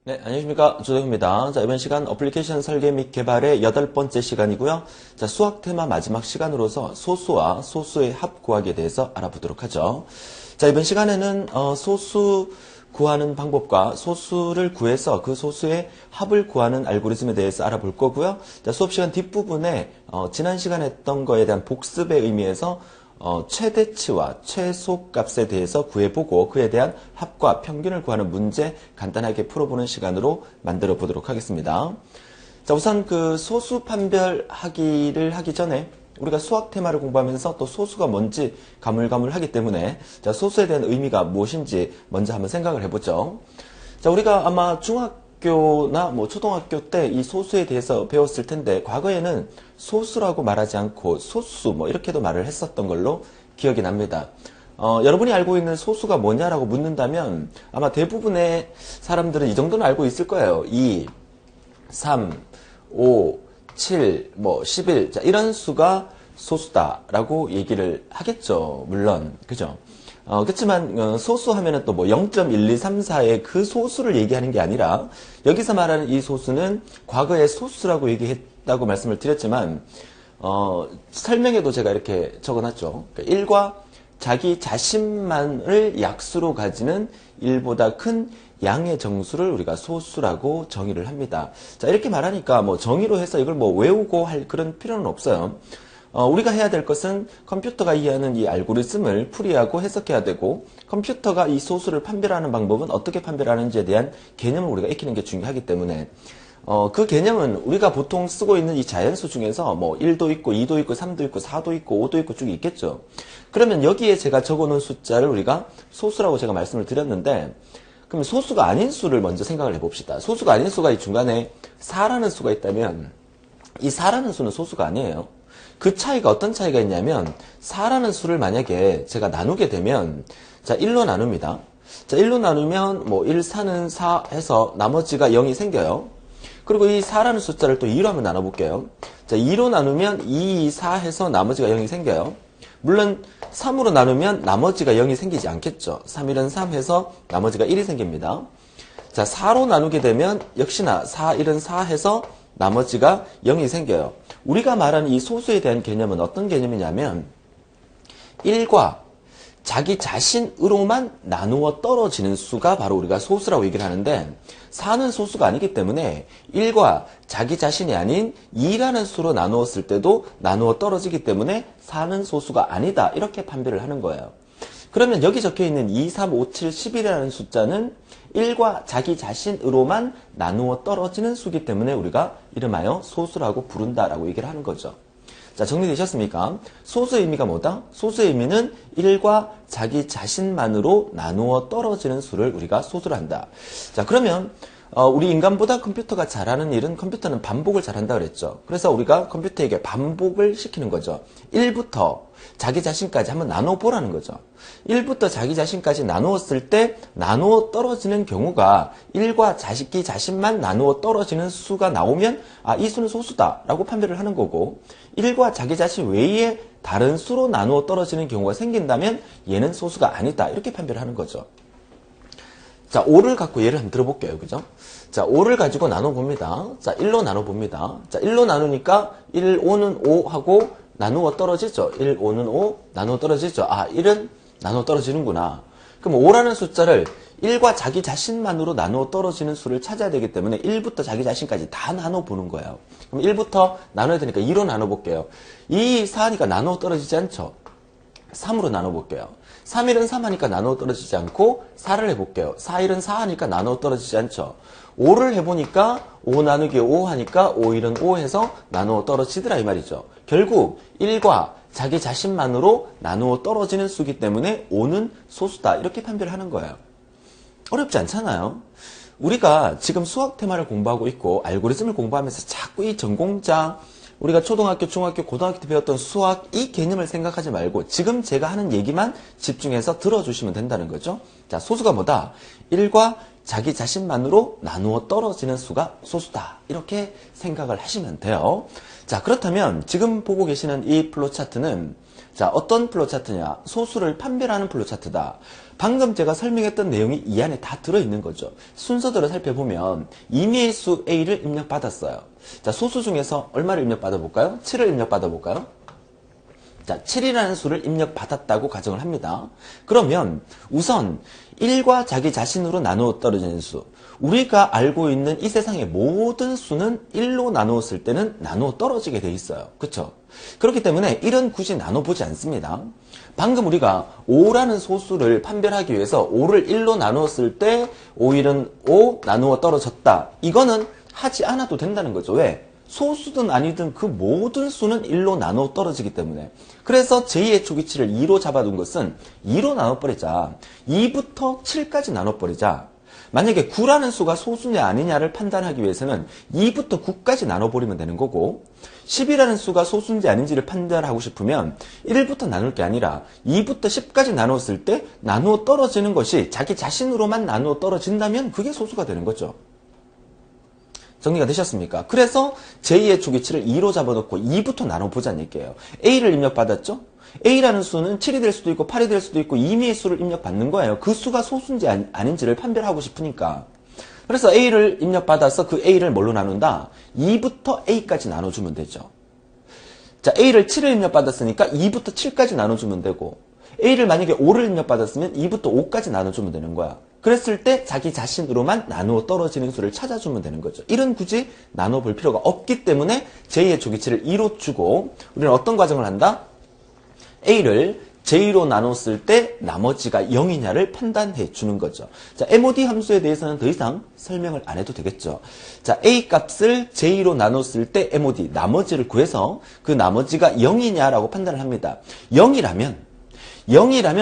네, 안녕하십니까. 조정입니다. 자, 이번 시간 어플리케이션 설계 및 개발의 8번째 시간이고요. 자, 수학 테마 마지막 시간으로서 소수와 소수의 합 구하기에 대해서 알아보도록 하죠. 자, 이번 시간에는 소수 구하는 방법과 소수를 구해서 그 소수의 합을 구하는 알고리즘에 대해서 알아볼 거고요. 자, 수업 시간 뒷부분에 지난 시간에 했던 거에 대한 복습의 의미에서 최대치와 최소값에 대해서 구해보고 그에 대한 합과 평균을 구하는 문제 간단하게 풀어보는 시간으로 만들어 보도록 하겠습니다. 자, 우선 그 소수 판별하기를 하기 전에 우리가 수학 테마를 공부하면서 또 소수가 뭔지 가물가물하기 때문에 자, 소수에 대한 의미가 무엇인지 먼저 한번 생각을 해보죠. 자, 우리가 아마 중학교나 뭐 초등학교 때 이 소수에 대해서 배웠을 텐데 과거에는 소수라고 말하지 않고 소수 뭐 이렇게도 말을 했었던 걸로 기억이 납니다. 여러분이 알고 있는 소수가 뭐냐라고 묻는다면 아마 대부분의 사람들은 이 정도는 알고 있을 거예요. 2, 3, 5, 7, 뭐 11. 자, 이런 수가 소수다라고 얘기를 하겠죠. 물론. 그죠? 그렇지만 소수 하면은 또 뭐 0.1234의 그 소수를 얘기하는 게 아니라 여기서 말하는 이 소수는 과거에 소수라고 얘기했다고 말씀을 드렸지만 설명에도 제가 이렇게 적어놨죠. 그러니까 1과 자기 자신만을 약수로 가지는 1보다 큰 양의 정수를 우리가 소수라고 정의를 합니다. 자, 이렇게 말하니까 뭐 정의로 해서 이걸 뭐 외우고 할 그런 필요는 없어요. 우리가 해야 될 것은 컴퓨터가 이해하는 이 알고리즘을 풀이하고 해석해야 되고 컴퓨터가 이 소수를 판별하는 방법은 어떻게 판별하는지에 대한 개념을 우리가 익히는 게 중요하기 때문에 그 개념은 우리가 보통 쓰고 있는 이 자연수 중에서 뭐 1도 있고 2도 있고 3도 있고 4도 있고 5도 있고 쭉 있겠죠. 그러면 여기에 제가 적어놓은 숫자를 우리가 소수라고 제가 말씀을 드렸는데 그럼 소수가 아닌 수를 먼저 생각을 해봅시다. 소수가 아닌 수가 이 중간에 4라는 수가 있다면 이 4라는 수는 소수가 아니에요. 그 차이가 어떤 차이가 있냐면 4라는 수를 만약에 제가 나누게 되면 자 1로 나눕니다. 자 1로 나누면 뭐 1, 4는 4 해서 나머지가 0이 생겨요. 그리고 이 4라는 숫자를 또 2로 한번 나눠볼게요. 자 2로 나누면 2, 4 해서 나머지가 0이 생겨요. 물론 3으로 나누면 나머지가 0이 생기지 않겠죠. 3, 1은 3 해서 나머지가 1이 생깁니다. 자 4로 나누게 되면 역시나 4, 1은 4 해서 나머지가 0이 생겨요. 우리가 말하는 이 소수에 대한 개념은 어떤 개념이냐면 1과 자기 자신으로만 나누어 떨어지는 수가 바로 우리가 소수라고 얘기를 하는데 4는 소수가 아니기 때문에 1과 자기 자신이 아닌 2라는 수로 나누었을 때도 나누어 떨어지기 때문에 4는 소수가 아니다 이렇게 판별을 하는 거예요. 그러면 여기 적혀있는 2, 3, 5, 7, 11이라는 숫자는 1과 자기 자신으로만 나누어 떨어지는 수기 때문에 우리가 이름하여 소수라고 부른다라고 얘기를 하는 거죠. 자, 정리되셨습니까? 소수의 의미가 뭐다? 소수의 의미는 1과 자기 자신만으로 나누어 떨어지는 수를 우리가 소수로 한다. 자, 그러면 우리 인간보다 컴퓨터가 잘하는 일은 컴퓨터는 반복을 잘한다 그랬죠. 그래서 우리가 컴퓨터에게 반복을 시키는 거죠. 1부터 자기 자신까지 한번 나눠 보라는 거죠. 1부터 자기 자신까지 나누었을 때 나누어 떨어지는 경우가 1과 자기 자신만 나누어 떨어지는 수가 나오면 아, 이 수는 소수다 라고 판별을 하는 거고 1과 자기 자신 외에 다른 수로 나누어 떨어지는 경우가 생긴다면 얘는 소수가 아니다 이렇게 판별을 하는 거죠. 자, 5를 갖고 예를 한번 들어볼게요. 그죠? 자, 5를 가지고 나눠봅니다. 자, 1로 나눠봅니다. 자, 1로 나누니까 1, 5는 5 하고 나누어 떨어지죠. 1, 5는 5, 나누어 떨어지죠. 아, 1은 나누어 떨어지는구나. 그럼 5라는 숫자를 1과 자기 자신만으로 나누어 떨어지는 수를 찾아야 되기 때문에 1부터 자기 자신까지 다 나눠 보는 거예요. 그럼 1부터 나눠야 되니까 2로 나눠볼게요. 2, 4 하니까 나누어 떨어지지 않죠. 3으로 나눠볼게요. 3, 1은 3 하니까 나누어 떨어지지 않고 4를 해볼게요. 4, 1은 4 하니까 나누어 떨어지지 않죠. 5를 해보니까 5 나누기 5 하니까 5, 1은 5 해서 나누어 떨어지더라 이 말이죠. 결국 1과 자기 자신만으로 나누어 떨어지는 수기 때문에 5는 소수다 이렇게 판별하는 거예요. 어렵지 않잖아요. 우리가 지금 수학 테마를 공부하고 있고 알고리즘을 공부하면서 자꾸 이 전공자 우리가 초등학교, 중학교, 고등학교 때 배웠던 수학 이 개념을 생각하지 말고 지금 제가 하는 얘기만 집중해서 들어주시면 된다는 거죠. 자, 소수가 뭐다? 1과 자기 자신만으로 나누어 떨어지는 수가 소수다. 이렇게 생각을 하시면 돼요. 자, 그렇다면 지금 보고 계시는 이 플로차트는 자, 어떤 플로차트냐? 소수를 판별하는 플로차트다. 방금 제가 설명했던 내용이 이 안에 다 들어있는 거죠. 순서대로 살펴보면 임의의 수 A를 입력받았어요. 자, 소수 중에서 얼마를 입력받아 볼까요? 7을 입력받아 볼까요? 자, 7이라는 수를 입력받았다고 가정을 합니다. 그러면 우선 1과 자기 자신으로 나누어 떨어지는 수. 우리가 알고 있는 이 세상의 모든 수는 1로 나누었을 때는 나누어 떨어지게 돼 있어요. 그렇죠? 그렇기 때문에 1은 굳이 나눠보지 않습니다. 방금 우리가 5라는 소수를 판별하기 위해서 5를 1로 나누었을 때 5, 1은 5 나누어 떨어졌다. 이거는 하지 않아도 된다는 거죠. 왜? 소수든 아니든 그 모든 수는 1로 나눠 떨어지기 때문에. 그래서 제2의 초기치를 2로 잡아둔 것은 2로 나눠버리자. 2부터 7까지 나눠버리자. 만약에 9라는 수가 소수냐 아니냐를 판단하기 위해서는 2부터 9까지 나눠버리면 되는 거고, 10이라는 수가 소수인지 아닌지를 판단하고 싶으면 1부터 나눌 게 아니라 2부터 10까지 나눴을 때 나누어 떨어지는 것이 자기 자신으로만 나누어 떨어진다면 그게 소수가 되는 거죠. 정리가 되셨습니까? 그래서 제2의 초기치를 2로 잡아놓고 2부터 나눠보자는 얘기예요. A를 입력받았죠? A라는 수는 7이 될 수도 있고 8이 될 수도 있고 임의의 수를 입력받는 거예요. 그 수가 소수인지 아닌지를 판별하고 싶으니까. 그래서 A를 입력받아서 그 A를 뭘로 나눈다? 2부터 A까지 나눠주면 되죠. 자, A를 7을 입력받았으니까 2부터 7까지 나눠주면 되고, A를 만약에 5를 입력받았으면 2부터 5까지 나눠주면 되는 거야. 그랬을 때 자기 자신으로만 나누어 떨어지는 수를 찾아주면 되는 거죠. 1은 굳이 나눠볼 필요가 없기 때문에 제2의 초기치를 2로 주고, 우리는 어떤 과정을 한다? A를 j 로 나눴을 때 나머지가 0이냐를 판단해 주는 거죠. 자, MOD 함수에 대해서는 더 이상 설명을 안 해도 되겠죠. 자, A 값을 j로 나눴을 때 MOD, 나머지를 구해서 그 나머지가 0이냐라고 판단을 합니다. 0이라면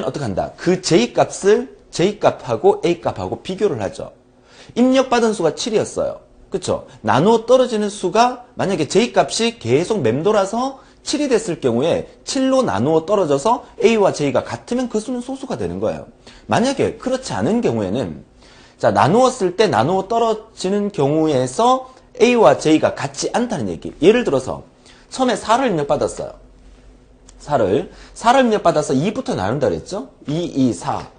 어떻게 한다? 그 j 값을 j 값하고 A 값하고 비교를 하죠. 입력받은 수가 7이었어요. 그쵸? 나누어 떨어지는 수가 만약에 j 값이 계속 맴돌아서 7이 됐을 경우에 7로 나누어 떨어져서 A와 J가 같으면 그 수는 소수가 되는 거예요. 만약에 그렇지 않은 경우에는, 자, 나누었을 때 나누어 떨어지는 경우에서 A와 J가 같지 않다는 얘기. 예를 들어서 처음에 4를 입력받았어요. 4를 입력받아서 2부터 나눈다 그랬죠? 2, 4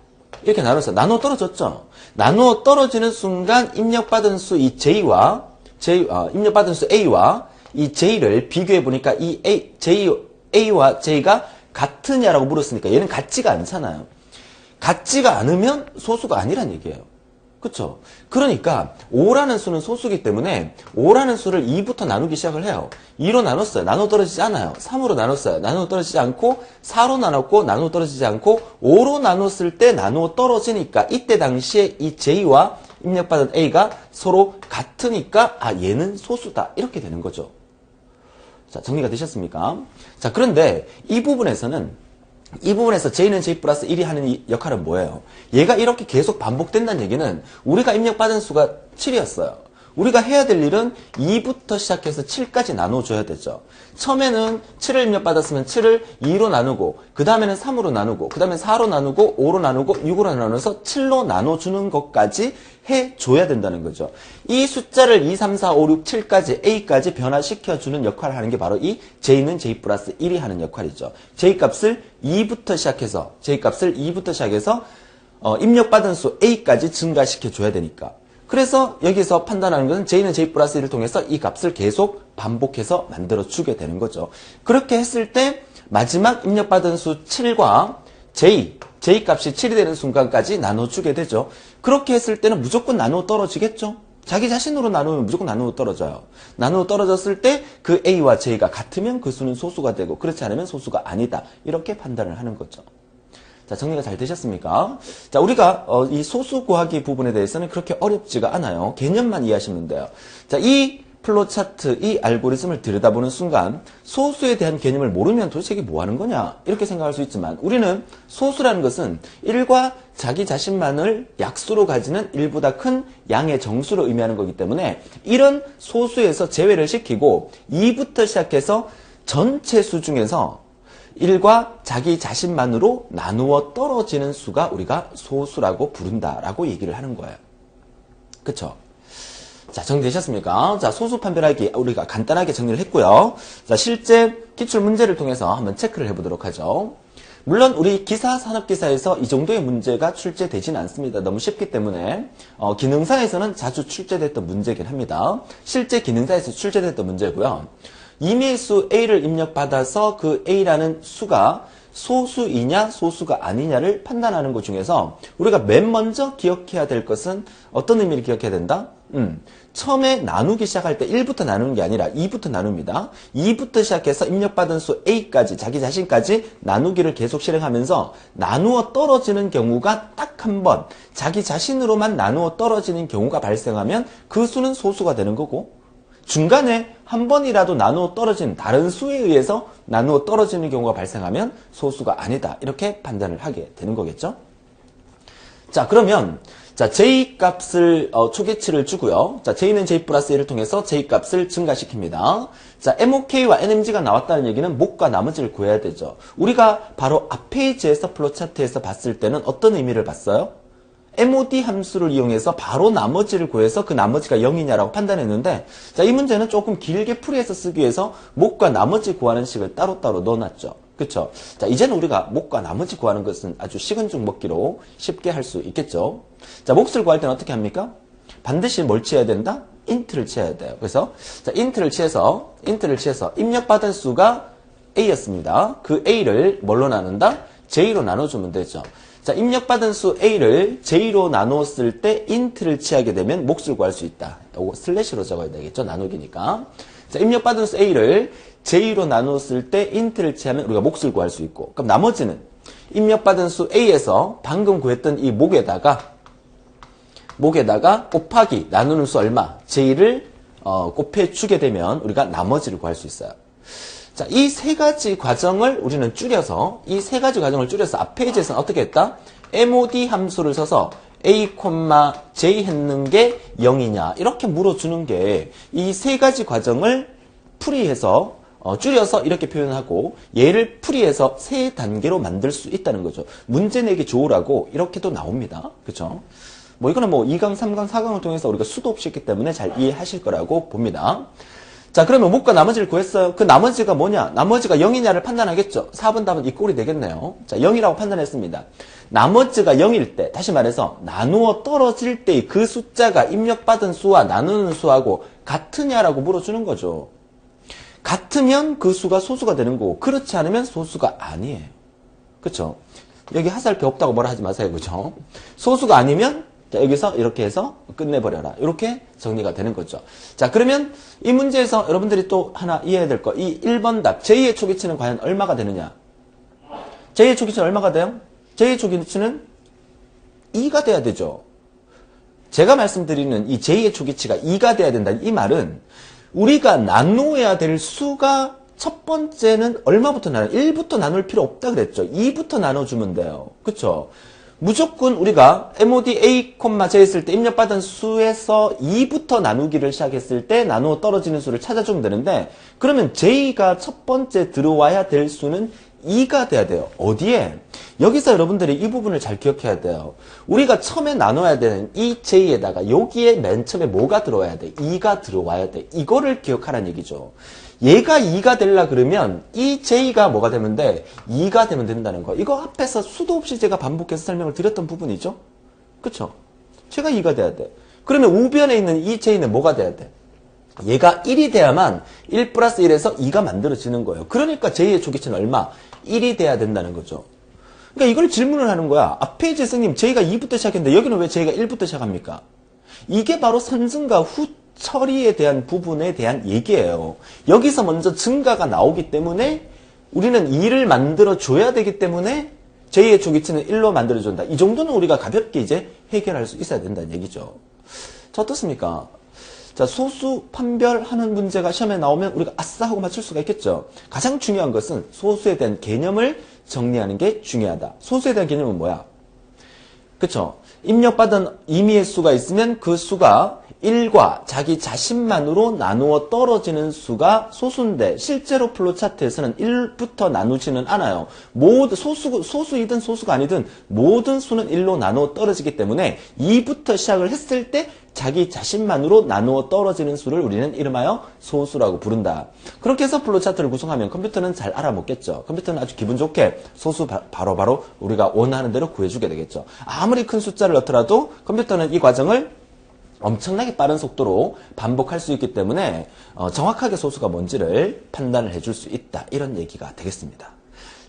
이렇게 나눴어요. 나누어 떨어졌죠? 나누어 떨어지는 순간 입력받은 수 이 입력받은 수 A와 이 J를 비교해보니까 이 A와 J가 같으냐라고 물었으니까 얘는 같지가 않잖아요. 같지가 않으면 소수가 아니란 얘기예요. 그쵸? 그러니까 5라는 수는 소수기 때문에 5라는 수를 2부터 나누기 시작을 해요. 2로 나눴어요. 나누어 떨어지지 않아요. 3으로 나눴어요. 나누어 떨어지지 않고 4로 나눴고 나누어 떨어지지 않고 5로 나눴을 때 나누어 떨어지니까 이때 당시에 이 J와 입력받은 A가 서로 같으니까 얘는 소수다. 이렇게 되는 거죠. 자, 정리가 되셨습니까? 자, 그런데 이 부분에서 J는 J 플러스 1이 하는 이 역할은 뭐예요? 얘가 이렇게 계속 반복된다는 얘기는 우리가 입력받은 수가 7이었어요. 우리가 해야 될 일은 2부터 시작해서 7까지 나눠줘야 되죠. 처음에는 7을 입력받았으면 7을 2로 나누고, 그 다음에는 3으로 나누고, 그 다음에 4로 나누고, 5로 나누고, 6으로 나눠서 7로 나눠주는 것까지 해줘야 된다는 거죠. 이 숫자를 2, 3, 4, 5, 6, 7까지 A까지 변화시켜주는 역할을 하는 게 바로 이 J는 J 플러스 1이 하는 역할이죠. J 값을 2부터 시작해서 입력받은 수 A까지 증가시켜줘야 되니까. 그래서 여기서 판단하는 것은 J는 J 플러스 1을 통해서 이 값을 계속 반복해서 만들어주게 되는 거죠. 그렇게 했을 때 마지막 입력받은 수 7과 J 값이 7이 되는 순간까지 나눠주게 되죠. 그렇게 했을 때는 무조건 나누어 떨어지겠죠. 자기 자신으로 나누면 무조건 나누어 떨어져요. 나누어 떨어졌을 때 그 A와 J가 같으면 그 수는 소수가 되고, 그렇지 않으면 소수가 아니다. 이렇게 판단을 하는 거죠. 자, 정리가 잘 되셨습니까? 자, 우리가 이 소수 구하기 부분에 대해서는 그렇게 어렵지가 않아요. 개념만 이해하시면 돼요. 자, 이 플로 차트, 이 알고리즘을 들여다보는 순간 소수에 대한 개념을 모르면 도대체 이게 뭐 하는 거냐? 이렇게 생각할 수 있지만, 우리는 소수라는 것은 1과 자기 자신만을 약수로 가지는 1보다 큰 양의 정수를 의미하는 거기 때문에 이런 소수에서 제외를 시키고 2부터 시작해서 전체 수 중에서 1과 자기 자신만으로 나누어 떨어지는 수가 우리가 소수라고 부른다라고 얘기를 하는 거예요. 그쵸? 자, 정리되셨습니까? 자, 소수 판별하기 우리가 간단하게 정리를 했고요. 자, 실제 기출 문제를 통해서 한번 체크를 해보도록 하죠. 물론 우리 기사, 산업기사에서 이 정도의 문제가 출제되지는 않습니다. 너무 쉽기 때문에 기능사에서는 자주 출제됐던 문제긴 합니다. 실제 기능사에서 출제됐던 문제고요. 임의의 수 A를 입력받아서 그 A라는 수가 소수이냐 소수가 아니냐를 판단하는 것 중에서 우리가 맨 먼저 기억해야 될 것은 어떤 의미를 기억해야 된다? 처음에 나누기 시작할 때 1부터 나누는 게 아니라 2부터 나눕니다. 2부터 시작해서 입력받은 수 A까지 자기 자신까지 나누기를 계속 실행하면서 나누어 떨어지는 경우가 딱 한 번 자기 자신으로만 나누어 떨어지는 경우가 발생하면 그 수는 소수가 되는 거고 중간에 한 번이라도 나누어 떨어진 다른 수에 의해서 나누어 떨어지는 경우가 발생하면 소수가 아니다. 이렇게 판단을 하게 되는 거겠죠. 자, 그러면 자, J 값을 초계치를 주고요. 자, J는 J 플러스 1을 통해서 J 값을 증가시킵니다. 자, MOK와 NMG가 나왔다는 얘기는 목과 나머지를 구해야 되죠. 우리가 바로 앞 페이지에서 플로차트에서 봤을 때는 어떤 의미를 봤어요? MOD 함수를 이용해서 바로 나머지를 구해서 그 나머지가 0이냐라고 판단했는데 자, 이 문제는 조금 길게 풀이해서 쓰기 위해서 목과 나머지 구하는 식을 따로따로 넣어놨죠. 그쵸? 자, 이제는 우리가 목과 나머지 구하는 것은 아주 식은 죽 먹기로 쉽게 할 수 있겠죠. 자, 몫을 구할 때는 어떻게 합니까? 반드시 뭘 취해야 된다? 인트를 취해야 돼요. 그래서 자, 인트를 취해서 입력받은 수가 A였습니다. 그 A를 뭘로 나눈다? J로 나눠주면 되죠. 자, 입력받은 수 A를 J로 나누었을 때 인트를 취하게 되면 몫을 구할 수 있다. 요거 슬래시로 적어야 되겠죠? 나누기니까. 자, 입력받은 수 A를 J로 나누었을 때 인트를 취하면 우리가 몫을 구할 수 있고 그럼 나머지는 입력받은 수 A에서 방금 구했던 이 목에다가 곱하기 나누는 수 얼마 J를 곱해주게 되면 우리가 나머지를 구할 수 있어요. 자, 이 세 가지 과정을 우리는 줄여서 앞 페이지에서는 어떻게 했다? MOD 함수를 써서 A, J 했는 게 0이냐 이렇게 물어주는 게 이 세 가지 과정을 풀이해서 줄여서 이렇게 표현하고 얘를 풀이해서 세 단계로 만들 수 있다는 거죠. 문제 내기 좋으라고 이렇게도 나옵니다. 그렇죠? 뭐 이거는 뭐 2강, 3강, 4강을 통해서 우리가 수도 없이 했기 때문에 잘 이해하실 거라고 봅니다. 자, 그러면 목과 나머지를 구했어요. 그 나머지가 뭐냐? 나머지가 0이냐를 판단하겠죠. 4번 답은 이 꼴이 되겠네요. 자, 0이라고 판단했습니다. 나머지가 0일 때, 다시 말해서 나누어 떨어질 때 그 숫자가 입력받은 수와 나누는 수하고 같으냐라고 물어주는 거죠. 같으면 그 수가 소수가 되는 거고 그렇지 않으면 소수가 아니에요. 그렇죠? 여기 하살 게 없다고 뭐라 하지 마세요. 그렇죠? 소수가 아니면 자, 여기서 이렇게 해서 끝내버려라. 이렇게 정리가 되는 거죠. 자, 그러면 이 문제에서 여러분들이 또 하나 이해해야 될 거. 이 1번 답, J의 초기치는 과연 얼마가 되느냐? J의 초기치는 얼마가 돼요? J의 초기치는 2가 돼야 되죠. 제가 말씀드리는 이 J의 초기치가 2가 돼야 된다. 이 말은 우리가 나누어야 될 수가 첫 번째는 얼마부터 나눠? 1부터 나눌 필요 없다 그랬죠. 2부터 나눠주면 돼요. 그쵸? 무조건 우리가 MOD A, J 했을 때 입력받은 수에서 2부터 나누기를 시작했을 때 나누어 떨어지는 수를 찾아주면 되는데 그러면 J가 첫 번째 들어와야 될 수는 2가 돼야 돼요. 어디에? 여기서 여러분들이 이 부분을 잘 기억해야 돼요. 우리가 처음에 나눠야 되는 이 J에다가 여기에 맨 처음에 뭐가 들어와야 돼? 2가 들어와야 돼. 이거를 기억하라는 얘기죠. 얘가 2가 되려 그러면 이 J가 뭐가 되면 돼? 2가 되면 된다는 거. 이거 앞에서 수도 없이 제가 반복해서 설명을 드렸던 부분이죠. 그쵸? 제가 2가 돼야 돼. 그러면 우변에 있는 이 J는 뭐가 돼야 돼? 얘가 1이 돼야만 1 플러스 1에서 2가 만들어지는 거예요. 그러니까 J의 초기치는 얼마? 1이 돼야 된다는 거죠. 그러니까 이걸 질문을 하는 거야. 앞 페이지에 선생님 J가 2부터 시작했는데 여기는 왜 J가 1부터 시작합니까? 이게 바로 선증과 후 처리에 대한 부분에 대한 얘기예요. 여기서 먼저 증가가 나오기 때문에 우리는 2를 만들어줘야 되기 때문에 J의 초기치는 1로 만들어준다. 이 정도는 우리가 가볍게 이제 해결할 수 있어야 된다는 얘기죠. 자, 어떻습니까? 자, 소수 판별하는 문제가 시험에 나오면 우리가 아싸 하고 맞출 수가 있겠죠. 가장 중요한 것은 소수에 대한 개념을 정리하는 게 중요하다. 소수에 대한 개념은 뭐야? 그쵸? 입력받은 임의의 수가 있으면 그 수가 1과 자기 자신만으로 나누어 떨어지는 수가 소수인데 실제로 플로차트에서는 1부터 나누지는 않아요. 소수이든 소수가 아니든 모든 수는 1로 나누어 떨어지기 때문에 2부터 시작을 했을 때 자기 자신만으로 나누어 떨어지는 수를 우리는 이름하여 소수라고 부른다. 그렇게 해서 플로우차트를 구성하면 컴퓨터는 잘 알아먹겠죠. 컴퓨터는 아주 기분 좋게 소수 바로바로 우리가 원하는 대로 구해주게 되겠죠. 아무리 큰 숫자를 넣더라도 컴퓨터는 이 과정을 엄청나게 빠른 속도로 반복할 수 있기 때문에 정확하게 소수가 뭔지를 판단을 해줄 수 있다. 이런 얘기가 되겠습니다.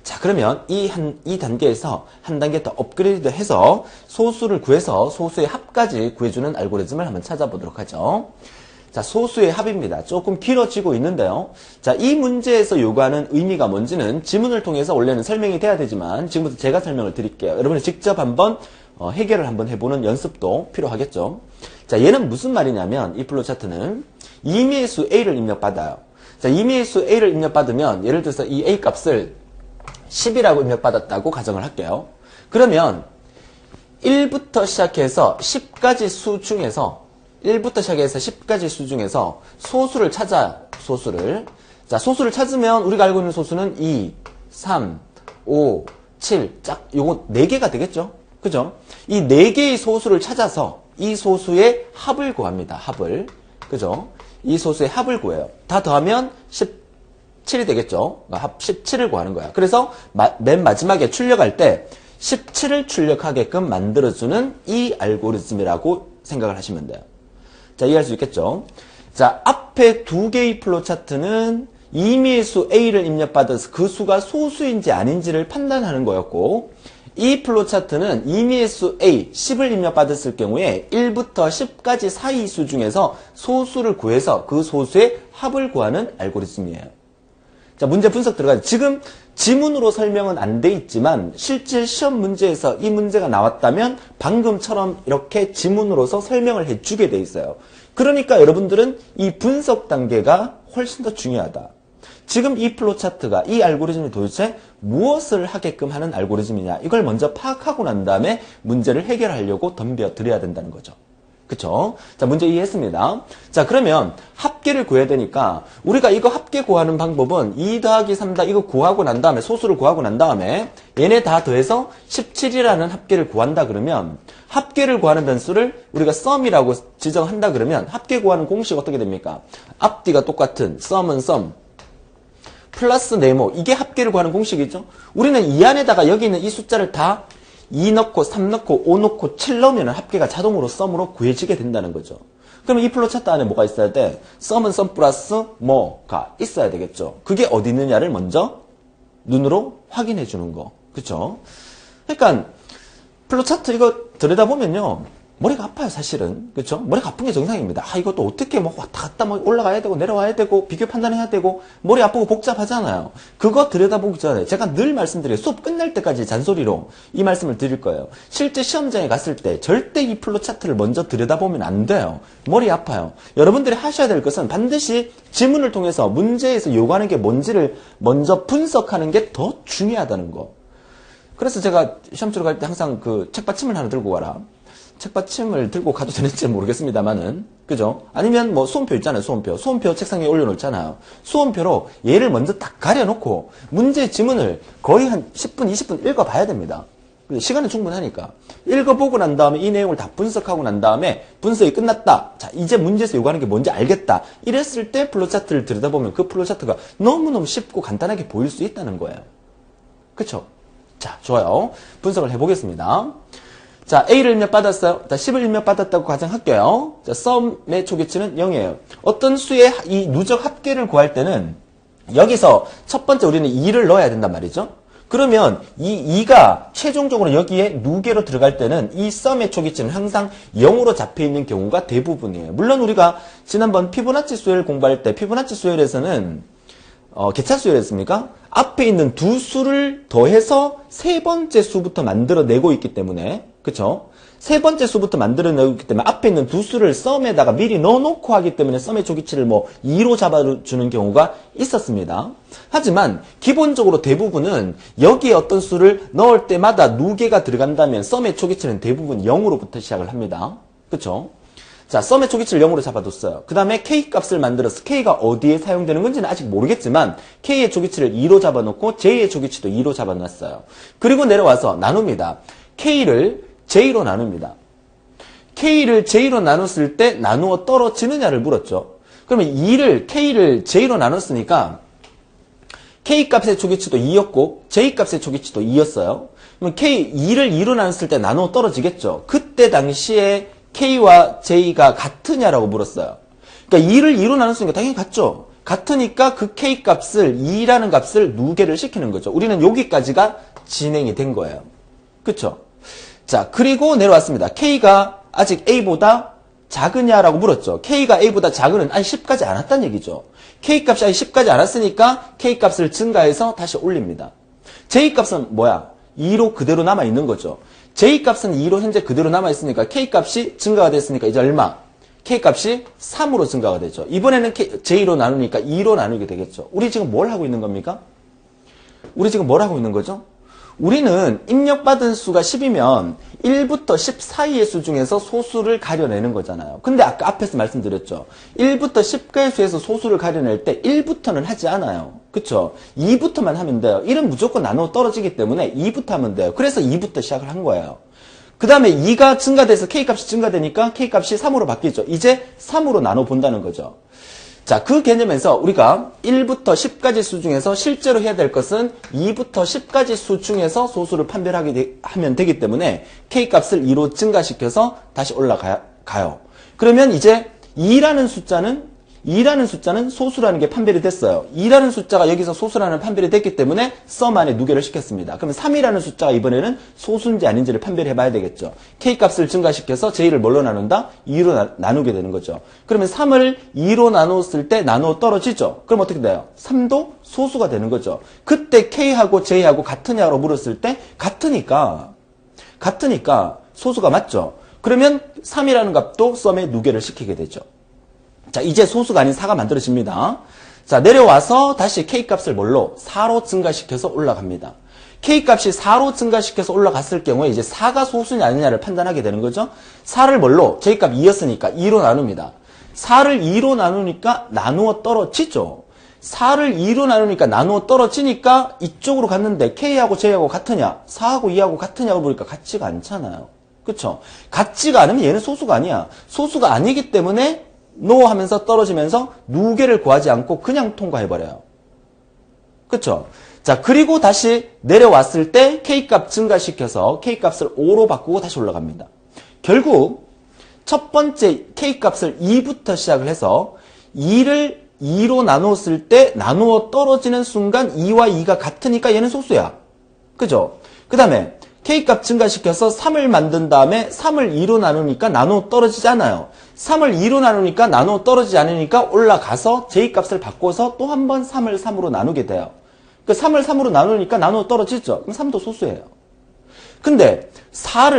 자, 그러면 이 단계에서 한 단계 더 업그레이드 해서 소수를 구해서 소수의 합까지 구해주는 알고리즘을 한번 찾아보도록 하죠. 자, 소수의 합입니다. 조금 길어지고 있는데요. 자, 이 문제에서 요구하는 의미가 뭔지는 지문을 통해서 원래는 설명이 돼야 되지만 지금부터 제가 설명을 드릴게요. 여러분이 직접 한번 해결을 한번 해보는 연습도 필요하겠죠. 자, 얘는 무슨 말이냐면 이 플로우 차트는 임의의 수 A를 입력받아요. 자, 임의의 수 A를 입력받으면 예를 들어서 이 A 값을 10이라고 입력받았다고 가정을 할게요. 그러면 1부터 시작해서 10까지 수 중에서 1부터 시작해서 10까지 수 중에서 소수를 찾아요. 소수를. 자, 소수를 찾으면 우리가 알고 있는 소수는 2, 3, 5, 7, 짝 요거 4개가 되겠죠? 그죠? 이 4개의 소수를 찾아서 이 소수의 합을 구합니다. 합을. 그죠? 이 소수의 합을 구해요. 다 더하면 17이 되겠죠? 합 17을 구하는 거야. 그래서 맨 마지막에 출력할 때 17을 출력하게끔 만들어주는 이 알고리즘이라고 생각을 하시면 돼요. 자, 이해할 수 있겠죠? 자, 앞에 두 개의 플로우 차트는 임의의 수 A를 입력받아서 그 수가 소수인지 아닌지를 판단하는 거였고, 이 플로우 차트는 임의의 수 A, 10을 입력받았을 경우에 1부터 10까지 사이 수 중에서 소수를 구해서 그 소수의 합을 구하는 알고리즘이에요. 자, 문제 분석 들어가요. 지금 지문으로 설명은 안 돼 있지만 실제 시험 문제에서 이 문제가 나왔다면 방금처럼 이렇게 지문으로서 설명을 해주게 돼 있어요. 그러니까 여러분들은 이 분석 단계가 훨씬 더 중요하다. 지금 이 플로우 차트가 이 알고리즘이 도대체 무엇을 하게끔 하는 알고리즘이냐, 이걸 먼저 파악하고 난 다음에 문제를 해결하려고 덤벼들어야 된다는 거죠. 그쵸? 자, 문제 이해했습니다. 자, 그러면 합계를 구해야 되니까 우리가 이거 합계 구하는 방법은 2 더하기 3 다 이거 구하고 난 다음에 소수를 구하고 난 다음에 얘네 다 더해서 17이라는 합계를 구한다 그러면 합계를 구하는 변수를 우리가 sum이라고 지정한다 그러면 합계 구하는 공식 어떻게 됩니까? 앞뒤가 똑같은 sum은 sum 플러스 네모, 이게 합계를 구하는 공식이죠. 우리는 이 안에다가 여기 있는 이 숫자를 다 2 넣고 3 넣고 5 넣고 7 넣으면 합계가 자동으로 썸으로 구해지게 된다는 거죠. 그러면 이 플로우 차트 안에 뭐가 있어야 돼? 썸은 썸 플러스 뭐가 있어야 되겠죠. 그게 어디 있느냐를 먼저 눈으로 확인해 주는 거. 그쵸? 그러니까 플로우 차트 이거 들여다보면요, 머리가 아파요, 사실은. 그쵸? 머리가 아픈 게 정상입니다. 아, 이것도 어떻게 뭐 왔다 갔다 뭐 올라가야 되고 내려와야 되고 비교 판단해야 되고 머리 아프고 복잡하잖아요. 그거 들여다보기 전에 제가 늘 말씀드려요. 수업 끝날 때까지 잔소리로 이 말씀을 드릴 거예요. 실제 시험장에 갔을 때 절대 이 플로우 차트를 먼저 들여다보면 안 돼요. 머리 아파요. 여러분들이 하셔야 될 것은 반드시 지문을 통해서 문제에서 요구하는 게 뭔지를 먼저 분석하는 게 더 중요하다는 거. 그래서 제가 시험 치러 갈 때 항상 그 책받침을 하나 들고 가라. 책받침을 들고 가도 되는지 모르겠습니다만은, 그죠? 아니면 뭐 수험표 있잖아요, 수험표. 수험표 책상에 올려놓잖아요. 수험표로 얘를 먼저 딱 가려놓고 문제 지문을 거의 한 10분, 20분 읽어봐야 됩니다. 시간은 충분하니까. 읽어보고 난 다음에 이 내용을 다 분석하고 난 다음에 분석이 끝났다. 자, 이제 문제에서 요구하는 게 뭔지 알겠다. 이랬을 때 플로우 차트를 들여다보면 그 플로우 차트가 너무너무 쉽고 간단하게 보일 수 있다는 거예요. 그쵸? 자, 좋아요. 분석을 해보겠습니다. 자, A를 입력받았어요. 자, 10을 입력받았다고 가정할게요. 자, sum의 초기치는 0이에요. 어떤 수의 이 누적 합계를 구할 때는 여기서 첫 번째 우리는 2를 넣어야 된단 말이죠. 그러면 이 2가 최종적으로 여기에 누계로 들어갈 때는 이 sum의 초기치는 항상 0으로 잡혀있는 경우가 대부분이에요. 물론 우리가 지난번 피보나치 수열 공부할 때 피보나치 수열에서는 개차 수열했습니까? 앞에 있는 두 수를 더해서 세 번째 수부터 만들어내고 있기 때문에, 그쵸? 세 번째 수부터 만들어내고 있기 때문에 앞에 있는 두 수를 썸에다가 미리 넣어놓고 하기 때문에 썸의 초기치를 뭐 2로 잡아주는 경우가 있었습니다. 하지만 기본적으로 대부분은 여기에 어떤 수를 넣을 때마다 누계가 들어간다면 썸의 초기치는 대부분 0으로부터 시작을 합니다. 그쵸? 자, 썸의 초기치를 0으로 잡아뒀어요. 그 다음에 K 값을 만들어서 K가 어디에 사용되는 건지는 아직 모르겠지만 K의 초기치를 2로 잡아놓고 J의 초기치도 2로 잡아놨어요. 그리고 내려와서 나눕니다. K를 J로 나눕니다. K를 J로 나눴을 때 나누어 떨어지느냐를 물었죠. 그러면 K를 J로 나눴으니까 K 값의 초기치도 2였고 J 값의 초기치도 2였어요. 그러면 2를 2로 나눴을 때 나누어 떨어지겠죠. 그때 당시에 K와 J가 같으냐라고 물었어요. 그러니까 2를 2로 나눴으니까 당연히 같죠. 같으니까 그 K 값을 2라는 값을 누계를 시키는 거죠. 우리는 여기까지가 진행이 된 거예요. 그쵸? 자, 그리고 내려왔습니다. K가 아직 A보다 작으냐라고 물었죠. K가 A보다 작으면 아직 10까지 안 왔다는 얘기죠. K 값이 아직 10까지 안 왔으니까 K 값을 증가해서 다시 올립니다. J 값은 뭐야? 2로 그대로 남아있는 거죠. J 값은 2로 현재 그대로 남아있으니까 K 값이 증가가 됐으니까 이제 얼마? K 값이 3으로 증가가 되죠. 이번에는 J로 나누니까 2로 나누게 되겠죠. 우리 지금 뭘 하고 있는 겁니까? 우리 지금 뭘 하고 있는 거죠? 우리는 입력받은 수가 10이면 1부터 10 사이의 수 중에서 소수를 가려내는 거잖아요. 근데 아까 앞에서 말씀드렸죠. 1부터 10개의 수에서 소수를 가려낼 때 1부터는 하지 않아요. 그쵸? 2부터만 하면 돼요. 1은 무조건 나누어 떨어지기 때문에 2부터 하면 돼요. 그래서 2부터 시작을 한 거예요. 그 다음에 2가 증가돼서 K값이 증가되니까 K값이 3으로 바뀌죠. 이제 3으로 나눠 본다는 거죠. 자, 그 개념에서 우리가 1부터 10까지 수 중에서 실제로 해야 될 것은 2부터 10까지 수 중에서 소수를 판별하면 되기 때문에 K값을 2로 증가시켜서 다시 올라가요. 그러면 이제 2라는 숫자는 소수라는 게 판별이 됐어요. 2라는 숫자가 여기서 소수라는 판별이 됐기 때문에 썸 안에 누계를 시켰습니다. 그러면 3이라는 숫자가 이번에는 소수인지 아닌지를 판별해 봐야 되겠죠. K값을 증가시켜서 J를 뭘로 나눈다? 2로 나누게 되는 거죠. 그러면 3을 2로 나눴을 때 나누어 떨어지죠. 그럼 어떻게 돼요? 3도 소수가 되는 거죠. 그때 K하고 J하고 같으냐고 물었을 때 같으니까 소수가 맞죠. 그러면 3이라는 값도 썸에 누계를 시키게 되죠. 자, 이제 소수가 아닌 4가 만들어집니다. 자, 내려와서 다시 K값을 뭘로? 4로 증가시켜서 올라갑니다. K값이 4로 증가시켜서 올라갔을 경우에 이제 4가 소수냐 아니냐를 판단하게 되는 거죠. 4를 뭘로? J값 2였으니까 2로 나눕니다. 4를 2로 나누니까 나누어 떨어지죠. 4를 2로 나누니까 나누어 떨어지니까 이쪽으로 갔는데 K하고 J하고 같으냐? 4하고 2하고 같으냐고 보니까 같지가 않잖아요. 그쵸? 같지가 않으면 얘는 소수가 아니야. 소수가 아니기 때문에 NO 하면서 떨어지면서 누계를 구하지 않고 그냥 통과해버려요. 그쵸? 자, 그리고 다시 내려왔을 때 K값 증가시켜서 K값을 5로 바꾸고 다시 올라갑니다. 결국 첫 번째 K값을 2부터 시작을 해서 2를 2로 나누었을 때 나누어 떨어지는 순간 2와 2가 같으니까 얘는 소수야. 그죠? 그 다음에 K값 증가시켜서 3을 만든 다음에 3을 2로 나누니까 나누어 떨어지지 않아요. 3을 2로 나누니까 나누어 떨어지지 않으니까 올라가서 J값을 바꿔서 또 한 번 3을 3으로 나누게 돼요. 그 3을 3으로 나누니까 나누어 떨어지죠. 그럼 3도 소수예요. 근데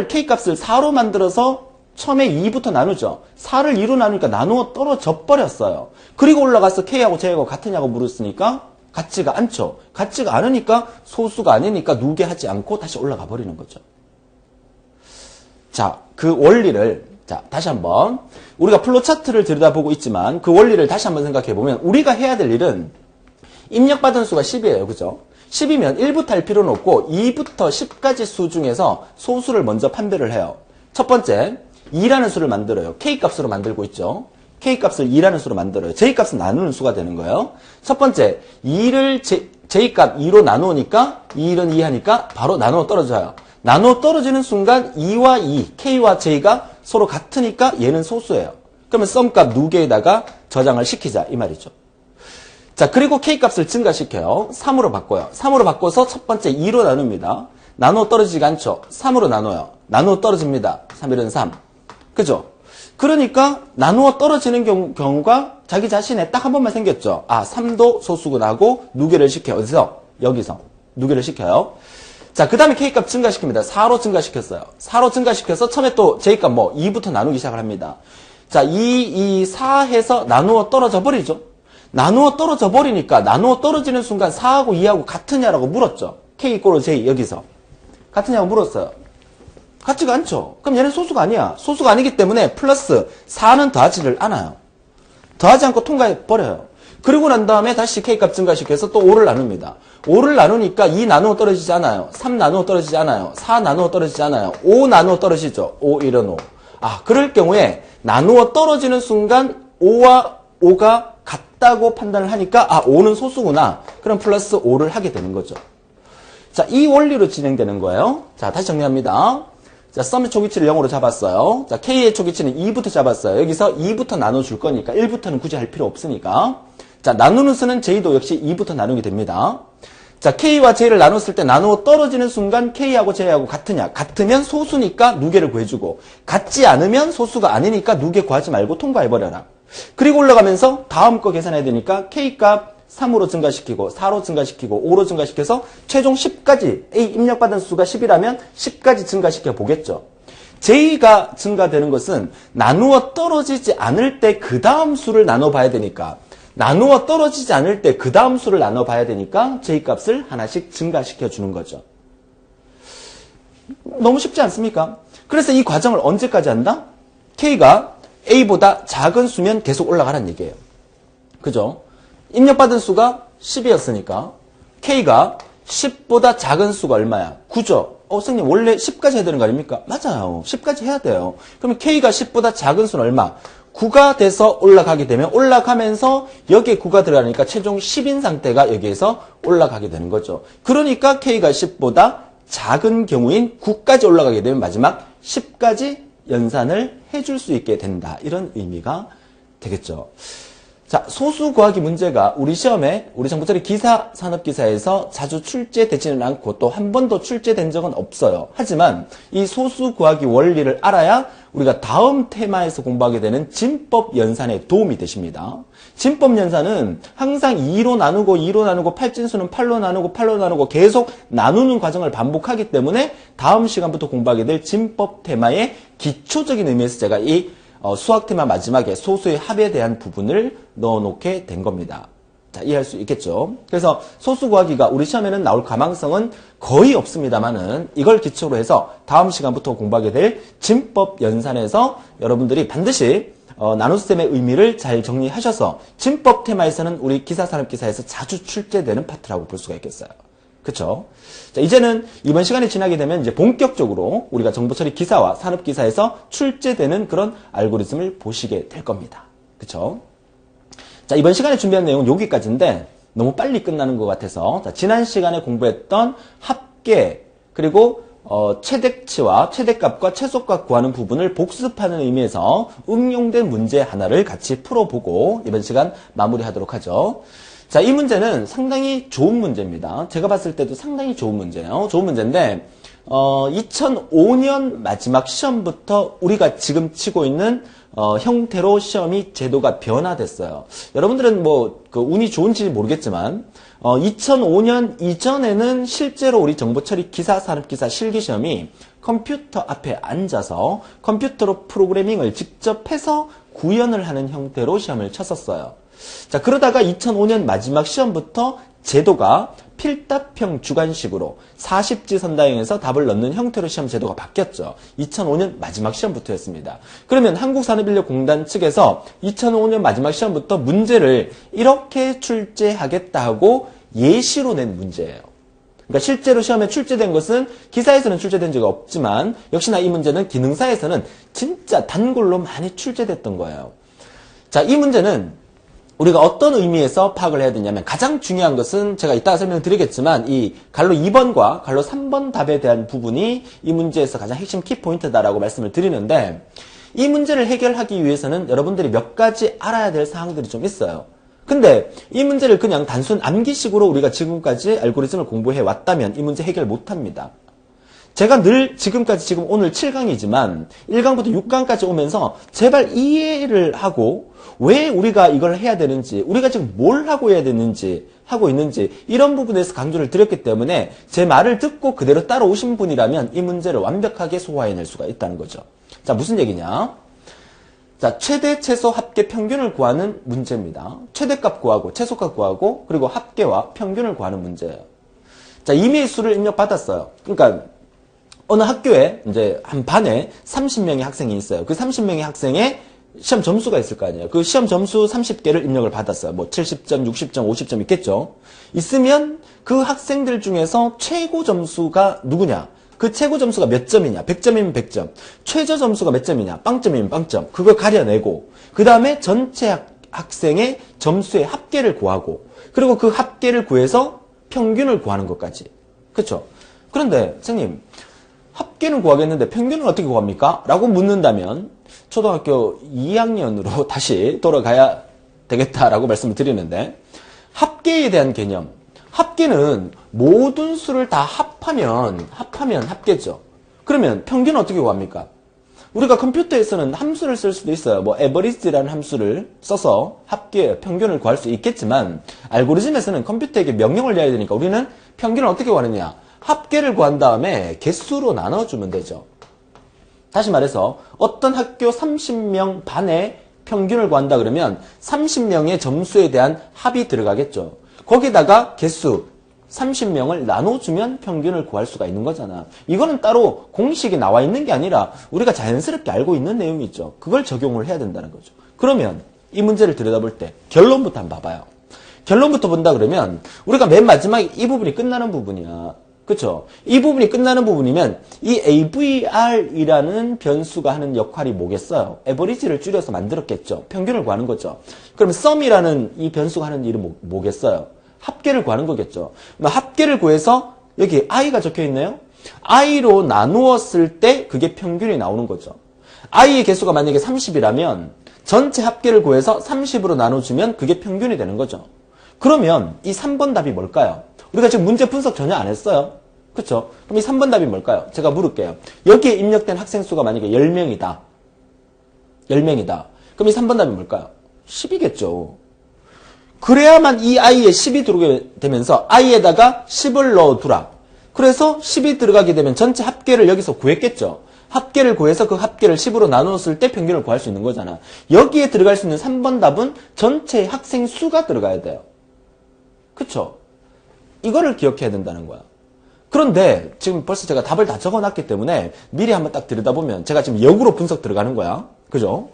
K값을 4로 만들어서 처음에 2부터 나누죠. 4를 2로 나누니까 나누어 떨어져 버렸어요. 그리고 올라가서 K하고 J하고 같으냐고 물었으니까 같지가 않죠. 같지가 않으니까 소수가 아니니까 누계하지 않고 다시 올라가 버리는 거죠. 자, 그 원리를 다시 한번 우리가 플로차트를 들여다보고 있지만 그 원리를 다시 한번 생각해 보면 우리가 해야 될 일은 입력받은 수가 10이에요. 그죠? 10이면 1부터 할 필요는 없고 2부터 10까지 수 중에서 소수를 먼저 판별을 해요. 첫 번째, 2라는 수를 만들어요. K값으로 만들고 있죠. K값을 2라는 수로 만들어요. J값은 나누는 수가 되는 거예요. 첫 번째, 2를 J값 2로 나누니까 2는 2 하니까 바로 나누어 떨어져요. 나누어 떨어지는 순간 2와 2, K와 J가 서로 같으니까 얘는 소수예요. 그러면 썸값 누계에다가 저장을 시키자 이 말이죠. 자, 그리고 K값을 증가시켜요. 3으로 바꿔요. 3으로 바꿔서 첫 번째 2로 나눕니다. 나누어 떨어지지가 않죠. 3으로 나눠요. 나누어 떨어집니다. 3, 1은 3. 그죠? 그러니까 나누어 떨어지는 경우가 자기 자신에 딱 한 번만 생겼죠. 아, 3도 소수구나 하고 누계를 시켜요. 어디서? 여기서. 누계를 시켜요. 자, 그 다음에 K값 증가시킵니다. 4로 증가시켰어요. 4로 증가시켜서 처음에 또 J값 2부터 나누기 시작을 합니다. 자, 4 해서 나누어 떨어져 버리죠. 나누어 떨어져 버리니까 나누어 떨어지는 순간 4하고 2하고 같으냐라고 물었죠. K = J 여기서. 같으냐고 물었어요. 같지가 않죠. 그럼 얘는 소수가 아니야. 소수가 아니기 때문에 플러스 4는 더하지를 않아요. 더하지 않고 통과해버려요. 그리고 난 다음에 다시 K값 증가시켜서 또 5를 나눕니다. 5를 나누니까 2 나누어 떨어지지 않아요. 3 나누어 떨어지지 않아요. 4 나누어 떨어지지 않아요. 5 나누어 떨어지죠. 5, 1은 5. 그럴 경우에 나누어 떨어지는 순간 5와 5가 같다고 판단을 하니까 5는 소수구나. 그럼 플러스 5를 하게 되는 거죠. 자, 이 원리로 진행되는 거예요. 자, 다시 정리합니다. 자, 썸의 초기치를 0으로 잡았어요. 자, K의 초기치는 2부터 잡았어요. 여기서 2부터 나눠줄 거니까 1부터는 굳이 할 필요 없으니까. 자, 나누는 수는 J도 역시 2부터 나누게 됩니다. 자, K와 J를 나눴을 때 나누어 떨어지는 순간 K하고 J하고 같으냐? 같으면 소수니까 누계를 구해주고, 같지 않으면 소수가 아니니까 누계 구하지 말고 통과해버려라. 그리고 올라가면서 다음 거 계산해야 되니까 K값 3으로 증가시키고 4로 증가시키고 5로 증가시켜서 최종 10까지 A 입력받은 수가 10이라면 10까지 증가시켜 보겠죠. J가 증가되는 것은 나누어 떨어지지 않을 때 그 다음 수를 나눠봐야 되니까, 나누어 떨어지지 않을 때 그 다음 수를 나눠봐야 되니까 J값을 하나씩 증가시켜 주는 거죠. 너무 쉽지 않습니까? 그래서 이 과정을 언제까지 한다? K가 A보다 작은 수면 계속 올라가라는 얘기예요. 그죠? 입력받은 수가 10이었으니까 K가 10보다 작은 수가 얼마야? 9죠? 선생님 원래 10까지 해야 되는 거 아닙니까? 맞아요. 10까지 해야 돼요. 그러면 K가 10보다 작은 수는 얼마? 9가 돼서 올라가게 되면 올라가면서 여기에 9가 들어가니까 최종 10인 상태가 여기에서 올라가게 되는 거죠. 그러니까 K가 10보다 작은 경우인 9까지 올라가게 되면 마지막 10까지 연산을 해줄 수 있게 된다. 이런 의미가 되겠죠. 자, 소수 구하기 문제가 우리 시험에 우리 정보처리 기사, 산업기사에서 자주 출제되지는 않고 또 한 번도 출제된 적은 없어요. 하지만 이 소수 구하기 원리를 알아야 우리가 다음 테마에서 공부하게 되는 진법 연산에 도움이 되십니다. 진법 연산은 항상 2로 나누고 2로 나누고 팔진수는 8로 나누고 8로 나누고 계속 나누는 과정을 반복하기 때문에 다음 시간부터 공부하게 될 진법 테마의 기초적인 의미에서 제가 이 수학 테마 마지막에 소수의 합에 대한 부분을 넣어놓게 된 겁니다. 자, 이해할 수 있겠죠? 그래서 소수 구하기가 우리 시험에는 나올 가망성은 거의 없습니다만은 이걸 기초로 해서 다음 시간부터 공부하게 될 진법 연산에서 여러분들이 반드시 나눗셈의 의미를 잘 정리하셔서 진법 테마에서는 우리 기사, 산업기사에서 자주 출제되는 파트라고 볼 수가 있겠어요. 그쵸? 자, 이제는 이번 시간이 지나게 되면 이제 본격적으로 우리가 정보처리 기사와 산업기사에서 출제되는 그런 알고리즘을 보시게 될 겁니다. 그쵸? 자, 이번 시간에 준비한 내용은 여기까지인데 너무 빨리 끝나는 것 같아서 자, 지난 시간에 공부했던 합계 그리고 최대치와 최대값과 최소값 구하는 부분을 복습하는 의미에서 응용된 문제 하나를 같이 풀어보고 이번 시간 마무리하도록 하죠. 자, 이 문제는 상당히 좋은 문제입니다. 제가 봤을 때도 상당히 좋은 문제예요. 좋은 문제인데 2005년 마지막 시험부터 우리가 지금 치고 있는 형태로 시험이 제도가 변화됐어요. 여러분들은 그 운이 좋은지 모르겠지만 2005년 이전에는 실제로 우리 정보처리 기사, 산업기사 실기시험이 컴퓨터 앞에 앉아서 컴퓨터로 프로그래밍을 직접 해서 구현을 하는 형태로 시험을 쳤었어요. 자, 그러다가 2005년 마지막 시험부터 제도가 필답형 주관식으로 40지 선다형에서 답을 넣는 형태로 시험 제도가 바뀌었죠. 2005년 마지막 시험부터였습니다. 그러면 한국산업인력공단 측에서 2005년 마지막 시험부터 문제를 이렇게 출제하겠다 하고 예시로 낸 문제예요. 그러니까 실제로 시험에 출제된 것은 기사에서는 출제된 적이 없지만 역시나 이 문제는 기능사에서는 진짜 단골로 많이 출제됐던 거예요. 자, 이 문제는 우리가 어떤 의미에서 파악을 해야 되냐면 가장 중요한 것은 제가 이따가 설명을 드리겠지만 이 갈로 2번과 갈로 3번 답에 대한 부분이 이 문제에서 가장 핵심 키포인트다라고 말씀을 드리는데 이 문제를 해결하기 위해서는 여러분들이 몇 가지 알아야 될 사항들이 좀 있어요. 근데 이 문제를 그냥 단순 암기식으로 우리가 지금까지 알고리즘을 공부해 왔다면 이 문제 해결 못합니다. 제가 늘 지금까지 지금 오늘 7강이지만 1강부터 6강까지 오면서 제발 이해를 하고 왜 우리가 이걸 해야 되는지 우리가 지금 뭘 하고 해야 되는지 하고 있는지 이런 부분에서 강조를 드렸기 때문에 제 말을 듣고 그대로 따라오신 분이라면 이 문제를 완벽하게 소화해낼 수가 있다는 거죠. 자, 무슨 얘기냐? 자, 최대, 최소, 합계, 평균을 구하는 문제입니다. 최대값 구하고 최소값 구하고 그리고 합계와 평균을 구하는 문제예요. 자, 이미 수를 입력받았어요. 그러니까 어느 학교에 이제 한 반에 30명의 학생이 있어요. 그 30명의 학생의 시험 점수가 있을 거 아니에요. 그 시험 점수 30개를 입력을 받았어요. 뭐 70점, 60점, 50점 있겠죠. 있으면 그 학생들 중에서 최고 점수가 누구냐? 그 최고 점수가 몇 점이냐? 100점이면 100점. 최저 점수가 몇 점이냐? 빵점이면 빵점. 그걸 가려내고 그 다음에 전체 학생의 점수의 합계를 구하고 그리고 그 합계를 구해서 평균을 구하는 것까지. 그렇죠? 그런데 선생님 합계는 구하겠는데 평균은 어떻게 구합니까? 라고 묻는다면 초등학교 2학년으로 다시 돌아가야 되겠다라고 말씀을 드리는데 합계에 대한 개념. 합계는 모든 수를 다 합하면 합계죠. 그러면 평균은 어떻게 구합니까? 우리가 컴퓨터에서는 함수를 쓸 수도 있어요. 뭐 average라는 함수를 써서 합계, 평균을 구할 수 있겠지만 알고리즘에서는 컴퓨터에게 명령을 내야 되니까 우리는 평균을 어떻게 구하느냐? 합계를 구한 다음에 개수로 나눠주면 되죠. 다시 말해서 어떤 학교 30명 반의 평균을 구한다 그러면 30명의 점수에 대한 합이 들어가겠죠. 거기다가 개수 30명을 나눠주면 평균을 구할 수가 있는 거잖아. 이거는 따로 공식이 나와 있는 게 아니라 우리가 자연스럽게 알고 있는 내용이죠. 그걸 적용을 해야 된다는 거죠. 그러면 이 문제를 들여다볼 때 결론부터 한번 봐봐요. 결론부터 본다 그러면 우리가 맨 마지막에 이 부분이 끝나는 부분이야. 그쵸? 이 부분이 끝나는 부분이면 이 AVR이라는 변수가 하는 역할이 뭐겠어요? 에버리지를 줄여서 만들었겠죠. 평균을 구하는 거죠. 그럼 sum이라는 이 변수가 하는 일은 뭐겠어요? 합계를 구하는 거겠죠. 합계를 구해서 여기 i가 적혀 있네요. i로 나누었을 때 그게 평균이 나오는 거죠. i의 개수가 만약에 30이라면 전체 합계를 구해서 30으로 나눠주면 그게 평균이 되는 거죠. 그러면 이 3번 답이 뭘까요? 우리가 지금 문제 분석 전혀 안 했어요. 그쵸? 그럼 이 3번 답이 뭘까요? 제가 물을게요. 여기에 입력된 학생 수가 만약에 10명이다. 10명이다. 그럼 이 3번 답이 뭘까요? 10이겠죠. 그래야만 이 i에 10이 들어오게 되면서 i에다가 10을 넣어두라. 그래서 10이 들어가게 되면 전체 합계를 여기서 구했겠죠. 합계를 구해서 그 합계를 10으로 나눴을 때 평균을 구할 수 있는 거잖아. 여기에 들어갈 수 있는 3번 답은 전체 학생 수가 들어가야 돼요. 그쵸? 이거를 기억해야 된다는 거야. 그런데 지금 벌써 제가 답을 다 적어놨기 때문에 미리 한번 딱 들여다보면 제가 지금 역으로 분석 들어가는 거야. 그죠?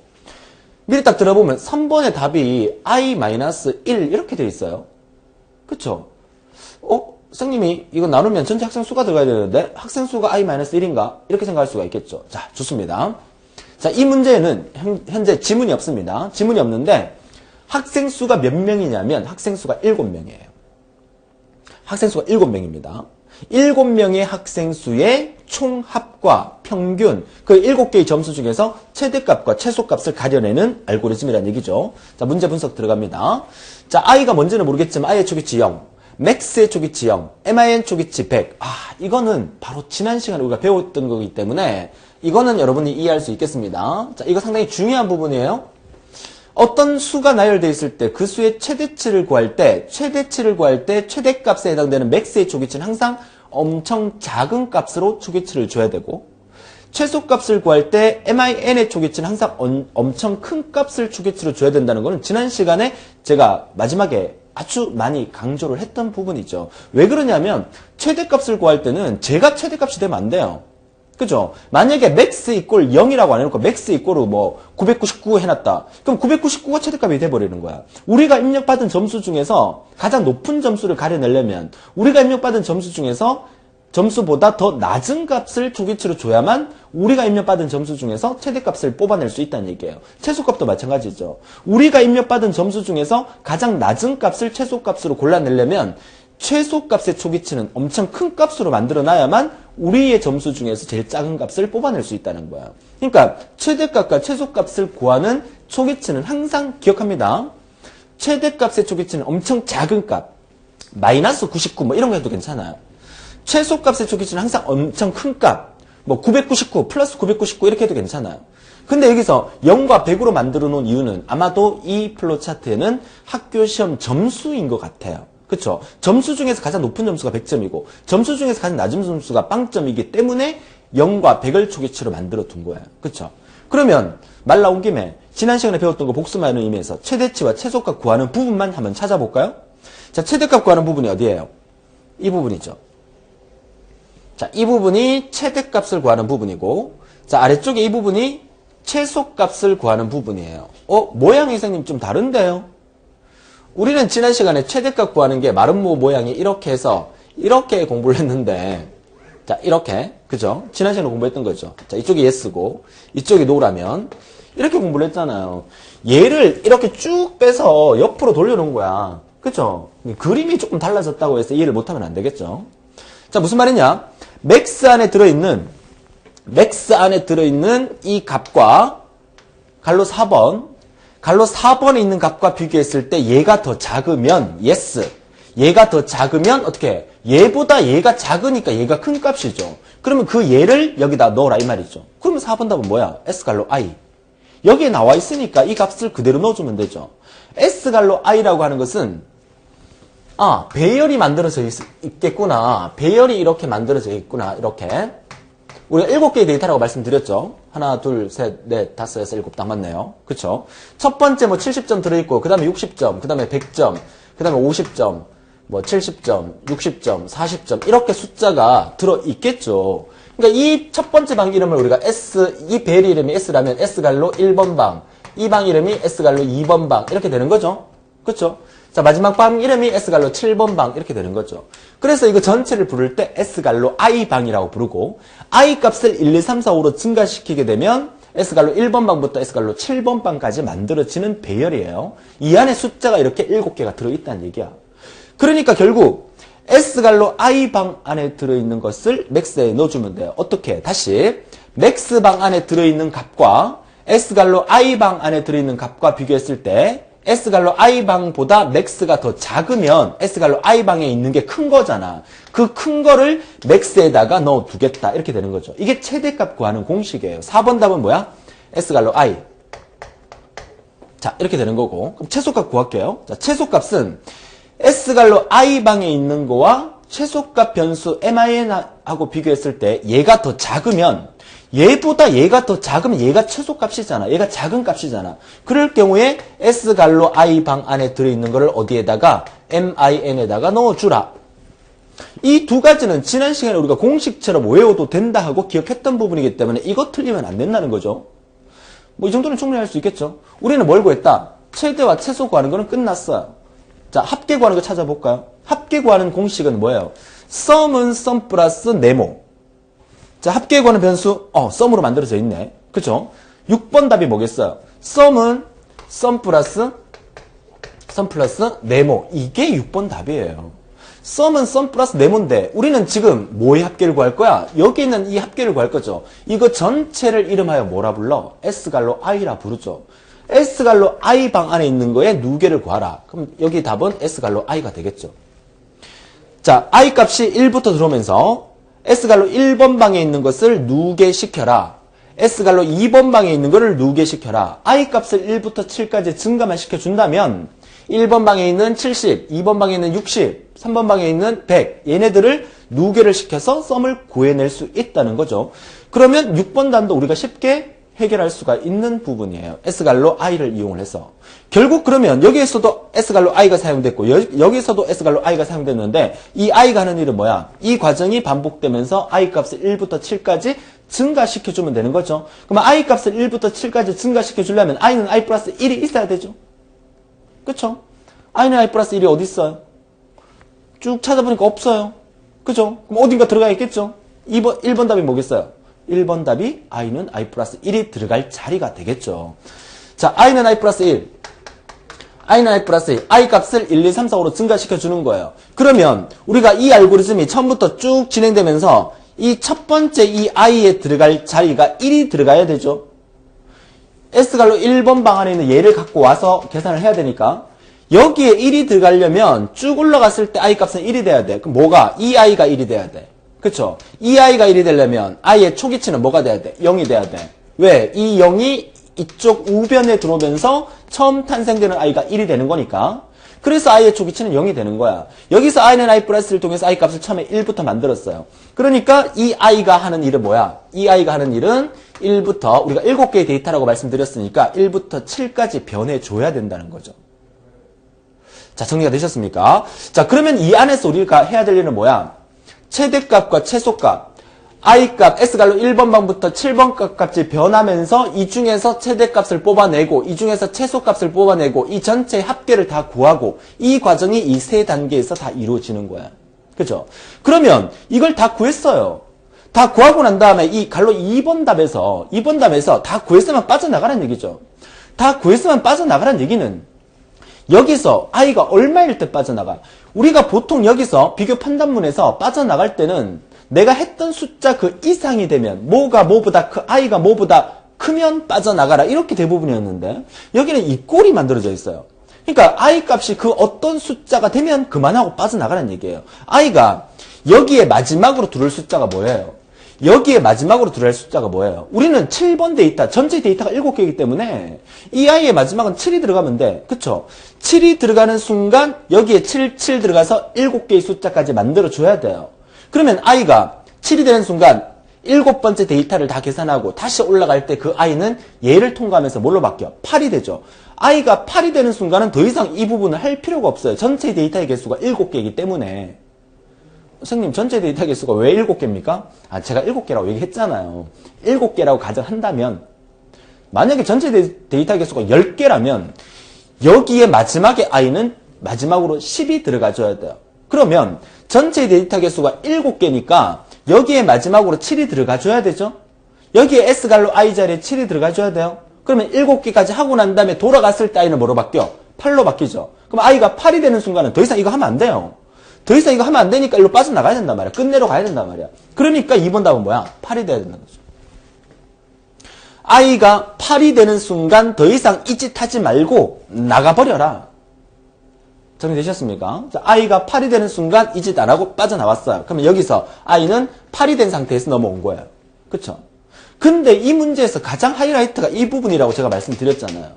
미리 딱 들어보면 3번의 답이 i-1 이렇게 돼 있어요. 그쵸? 선생님이 이거 나누면 전체 학생 수가 들어가야 되는데 학생 수가 i-1인가? 이렇게 생각할 수가 있겠죠. 자, 좋습니다. 자, 이 문제에는 현재 지문이 없습니다. 지문이 없는데 학생 수가 몇 명이냐면 학생 수가 7명이에요. 학생 수가 7명입니다. 7명의 학생 수의 총합과 평균, 그 7개의 점수 중에서 최대값과 최소값을 가려내는 알고리즘이라는 얘기죠. 자, 문제 분석 들어갑니다. 자, i가 뭔지는 모르겠지만 i의 초기치 0, max의 초기치 0, min 초기치 100. 이거는 바로 지난 시간에 우리가 배웠던 거기 때문에 이거는 여러분이 이해할 수 있겠습니다. 자, 이거 상당히 중요한 부분이에요. 어떤 수가 나열되어 있을 때 그 수의 최대치를 구할 때 최대값에 해당되는 max의 초기치는 항상 엄청 작은 값으로 초기치를 줘야 되고 최소값을 구할 때 min의 초기치는 항상 엄청 큰 값을 초기치로 줘야 된다는 것은 지난 시간에 제가 마지막에 아주 많이 강조를 했던 부분이죠. 왜 그러냐면 최대값을 구할 때는 제가 최대값이 되면 안 돼요. 그죠? 만약에 max 이꼴 0이라고 안 해놓고 max 이꼴로 뭐 999 해놨다. 그럼 999가 최대값이 돼버리는 거야. 우리가 입력받은 점수 중에서 가장 높은 점수를 가려내려면 우리가 입력받은 점수 중에서 점수보다 더 낮은 값을 초기치로 줘야만 우리가 입력받은 점수 중에서 최대값을 뽑아낼 수 있다는 얘기예요. 최소값도 마찬가지죠. 우리가 입력받은 점수 중에서 가장 낮은 값을 최소값으로 골라내려면 최소값의 초기치는 엄청 큰 값으로 만들어놔야만 우리의 점수 중에서 제일 작은 값을 뽑아낼 수 있다는 거야. 그러니까 최대값과 최소값을 구하는 초기치는 항상 기억합니다. 최대값의 초기치는 엄청 작은 값, 마이너스 99 뭐 이런 거 해도 괜찮아요. 최소값의 초기치는 항상 엄청 큰 값, 뭐 999 플러스 999 이렇게 해도 괜찮아요. 근데 여기서 0과 100으로 만들어 놓은 이유는 아마도 이 플로 차트에는 학교 시험 점수인 것 같아요. 그쵸? 점수 중에서 가장 높은 점수가 100점이고 점수 중에서 가장 낮은 점수가 빵점이기 때문에 0과 100을 초기치로 만들어 둔 거예요. 그쵸? 그러면 말 나온 김에 지난 시간에 배웠던 거 복습하는 의미에서 최대치와 최소값 구하는 부분만 한번 찾아볼까요? 자, 최대값 구하는 부분이 어디예요? 이 부분이죠. 자, 이 부분이 최대값을 구하는 부분이고 자, 아래쪽에 이 부분이 최소값을 구하는 부분이에요. 모양이 선생님 좀 다른데요? 우리는 지난 시간에 최대값 구하는 게 마름모 모양이 이렇게 해서 이렇게 공부를 했는데 자, 이렇게. 그죠? 지난 시간에 공부했던 거죠. 자, 이쪽이 yes고, 이쪽이 no라면, 이렇게 공부를 했잖아요. 얘를 이렇게 쭉 빼서 옆으로 돌려놓은 거야. 그죠? 그림이 조금 달라졌다고 해서 이해를 못하면 안 되겠죠? 자, 무슨 말이냐? 맥스 안에 들어있는 이 값과 갈로 4번에 있는 값과 비교했을 때 얘가 더 작으면 yes. 얘가 더 작으면 어떻게? 얘보다 얘가 작으니까 얘가 큰 값이죠. 그러면 그 얘를 여기다 넣어라 이 말이죠. 그러면 4번 답은 뭐야? S갈로 I. 여기에 나와 있으니까 이 값을 그대로 넣어주면 되죠. S갈로 I라고 하는 것은 배열이 만들어져 있겠구나. 배열이 이렇게 만들어져 있구나. 이렇게. 우리가 7개의 데이터라고 말씀드렸죠. 하나, 둘, 셋, 넷, 다섯, 여섯, 일곱 딱 맞네요. 그쵸? 첫 번째 70점 들어있고, 그 다음에 60점, 그 다음에 100점, 그 다음에 50점, 70점, 60점, 40점, 이렇게 숫자가 들어있겠죠. 그러니까 이 첫 번째 방 이름을 우리가 이 배열 이름이 S라면 S갈로 1번 방, 이 방 이름이 S갈로 2번 방, 이렇게 되는 거죠. 그쵸? 자, 마지막 방 이름이 S갈로 7번 방, 이렇게 되는 거죠. 그래서 이거 전체를 부를 때 S갈로 I방이라고 부르고, I 값을 1, 2, 3, 4, 5로 증가시키게 되면 S갈로 1번 방부터 S갈로 7번 방까지 만들어지는 배열이에요. 이 안에 숫자가 이렇게 7개가 들어있다는 얘기야. 그러니까 결국 S갈로 I방 안에 들어있는 것을 맥스에 넣어주면 돼요. 어떻게? 다시 맥스방 안에 들어있는 값과 S갈로 I방 안에 들어있는 값과 비교했을 때 S갈로 I방보다 맥스가 더 작으면 S갈로 I방에 있는 게 큰 거잖아. 그 큰 거를 맥스에다가 넣어두겠다. 이렇게 되는 거죠. 이게 최대값 구하는 공식이에요. 4번 답은 뭐야? S갈로 I. 자, 이렇게 되는 거고. 그럼 최소값 구할게요. 자, 최소값은 S갈로 I방에 있는 거와 최소값 변수 min하고 비교했을 때 얘가 더 작으면 얘보다 얘가 더 작으면 얘가 최소값이잖아. 얘가 작은 값이잖아. 그럴 경우에 S갈로 I방 안에 들어있는 거를 어디에다가 min에다가 넣어주라. 이 두 가지는 지난 시간에 우리가 공식처럼 외워도 된다 하고 기억했던 부분이기 때문에 이거 틀리면 안 된다는 거죠. 이 정도는 충분히 할 수 있겠죠. 우리는 뭘 구했다? 최대와 최소 구하는 거는 끝났어요. 자, 합계 구하는 거 찾아볼까요? 합계 구하는 공식은 뭐예요? sum은 sum 플러스 네모. 자, 합계 구하는 변수, sum으로 만들어져 있네. 그쵸? 6번 답이 뭐겠어요? sum은 sum 플러스 네모. 이게 6번 답이에요. sum은 sum 플러스 네모인데, 우리는 지금 뭐의 합계를 구할 거야? 여기 있는 이 합계를 구할 거죠. 이거 전체를 이름하여 뭐라 불러? S갈로 I라 부르죠. S갈로 I방 안에 있는 거에 누계를 구하라. 그럼 여기 답은 S갈로 I가 되겠죠. 자, I 값이 1부터 들어오면서 S갈로 1번 방에 있는 것을 누계시켜라. S갈로 2번 방에 있는 것을 누계시켜라. I 값을 1부터 7까지 증가만 시켜준다면 1번 방에 있는 70, 2번 방에 있는 60, 3번 방에 있는 100 얘네들을 누계를 시켜서 썸을 구해낼 수 있다는 거죠. 그러면 6번 단도 우리가 쉽게 해결할 수가 있는 부분이에요. S갈로 I를 이용을 해서. 결국 그러면 여기에서도 S갈로 I가 사용됐고 여기서도 S갈로 I가 사용됐는데 이 I가 하는 일은 뭐야? 이 과정이 반복되면서 I 값을 1부터 7까지 증가시켜주면 되는 거죠. 그러면 I 값을 1부터 7까지 증가시켜주려면 I는 I 플러스 1이 있어야 되죠. 그쵸? I는 I 플러스 1이 어디 있어요? 쭉 찾아보니까 없어요. 그죠? 그럼 어딘가 들어가 있겠죠? 1번 답이 뭐겠어요? 1번 답이 I는 I 플러스 1이 들어갈 자리가 되겠죠. 자, I는 I 플러스 1. I는 I 플러스 1. I 값을 1, 2, 3, 4, 5로 증가시켜주는 거예요. 그러면 우리가 이 알고리즘이 처음부터 쭉 진행되면서 이 첫 번째 이 I에 들어갈 자리가 1이 들어가야 되죠. S갈로 1번 방 안에 있는 얘를 갖고 와서 계산을 해야 되니까 여기에 1이 들어가려면 쭉 올라갔을 때 I 값은 1이 돼야 돼. 그럼 뭐가? 이 I가 1이 돼야 돼. 그쵸? 이 I가 1이 되려면 I의 초기치는 뭐가 돼야 돼? 0이 돼야 돼. 왜? 이 0이 이쪽 우변에 들어오면서 처음 탄생되는 I가 1이 되는 거니까. 그래서 I의 초기치는 0이 되는 거야. 여기서 I는 I 플러스를 통해서 I 값을 처음에 1부터 만들었어요. 그러니까 이 I가 하는 일은 뭐야? 이 I가 하는 일은 1부터 우리가 7개의 데이터라고 말씀드렸으니까 1부터 7까지 변해줘야 된다는 거죠. 자, 정리가 되셨습니까? 자, 그러면 이 안에서 우리가 해야 될 일은 뭐야? 최대값과 최소값, I값, S갈로 1번 방부터 7번 값까지 변하면서 이 중에서 최대값을 뽑아내고 이 중에서 최소값을 뽑아내고 이 전체 합계를 다 구하고 이 과정이 이 세 단계에서 다 이루어지는 거야. 그죠? 그러면 이걸 다 구했어요. 다 구하고 난 다음에 이 갈로 2번 답에서 다 구했으면 빠져나가라는 얘기죠. 다 구했으면 빠져나가라는 얘기는 여기서 i가 얼마일 때 빠져나가? 우리가 보통 여기서 비교 판단문에서 빠져나갈 때는 내가 했던 숫자 그 이상이 되면 뭐가 뭐보다 i가 뭐보다 크면 빠져나가라 이렇게 대부분이었는데 여기는 이 꼴이 만들어져 있어요. 그러니까 i 값이 그 어떤 숫자가 되면 그만하고 빠져나가라는 얘기예요. i가 여기에 마지막으로 들어올 숫자가 뭐예요? 여기에 마지막으로 들어갈 숫자가 뭐예요? 우리는 7번 데이터, 전체 데이터가 7개이기 때문에 이 i의 마지막은 7이 들어가면 돼. 그쵸? 7이 들어가는 순간 여기에 7 들어가서 7개의 숫자까지 만들어줘야 돼요. 그러면 i가 7이 되는 순간 7번째 데이터를 다 계산하고 다시 올라갈 때 그 i는 얘를 통과하면서 뭘로 바뀌어? 8이 되죠. i가 8이 되는 순간은 더 이상 이 부분을 할 필요가 없어요. 전체 데이터의 개수가 7개이기 때문에. 선생님, 전체 데이터 개수가 왜 7개입니까? 제가 7개라고 얘기했잖아요. 7개라고 가정한다면, 만약에 전체 데이터 개수가 10개라면, 여기에 마지막에 i는 마지막으로 10이 들어가줘야 돼요. 그러면, 전체 데이터 개수가 7개니까, 여기에 마지막으로 7이 들어가줘야 되죠? 여기에 S갈로 i 자리에 7이 들어가줘야 돼요? 그러면 7개까지 하고 난 다음에 돌아갔을 때 i는 뭐로 바뀌어? 8로 바뀌죠? 그럼 i가 8이 되는 순간은 더 이상 이거 하면 안 돼요. 더 이상 이거 하면 안 되니까 일로 빠져나가야 된단 말이야. 끝내러 가야 된단 말이야. 그러니까 2번 답은 뭐야? 8이 돼야 된다는 거죠. i가 8이 되는 순간 더 이상 이 짓 하지 말고 나가버려라. 정리되셨습니까? i가 8이 되는 순간 이 짓 안 하고 빠져나왔어요. 그러면 여기서 i는 8이 된 상태에서 넘어온 거예요. 그쵸? 근데 이 문제에서 가장 하이라이트가 이 부분이라고 제가 말씀드렸잖아요.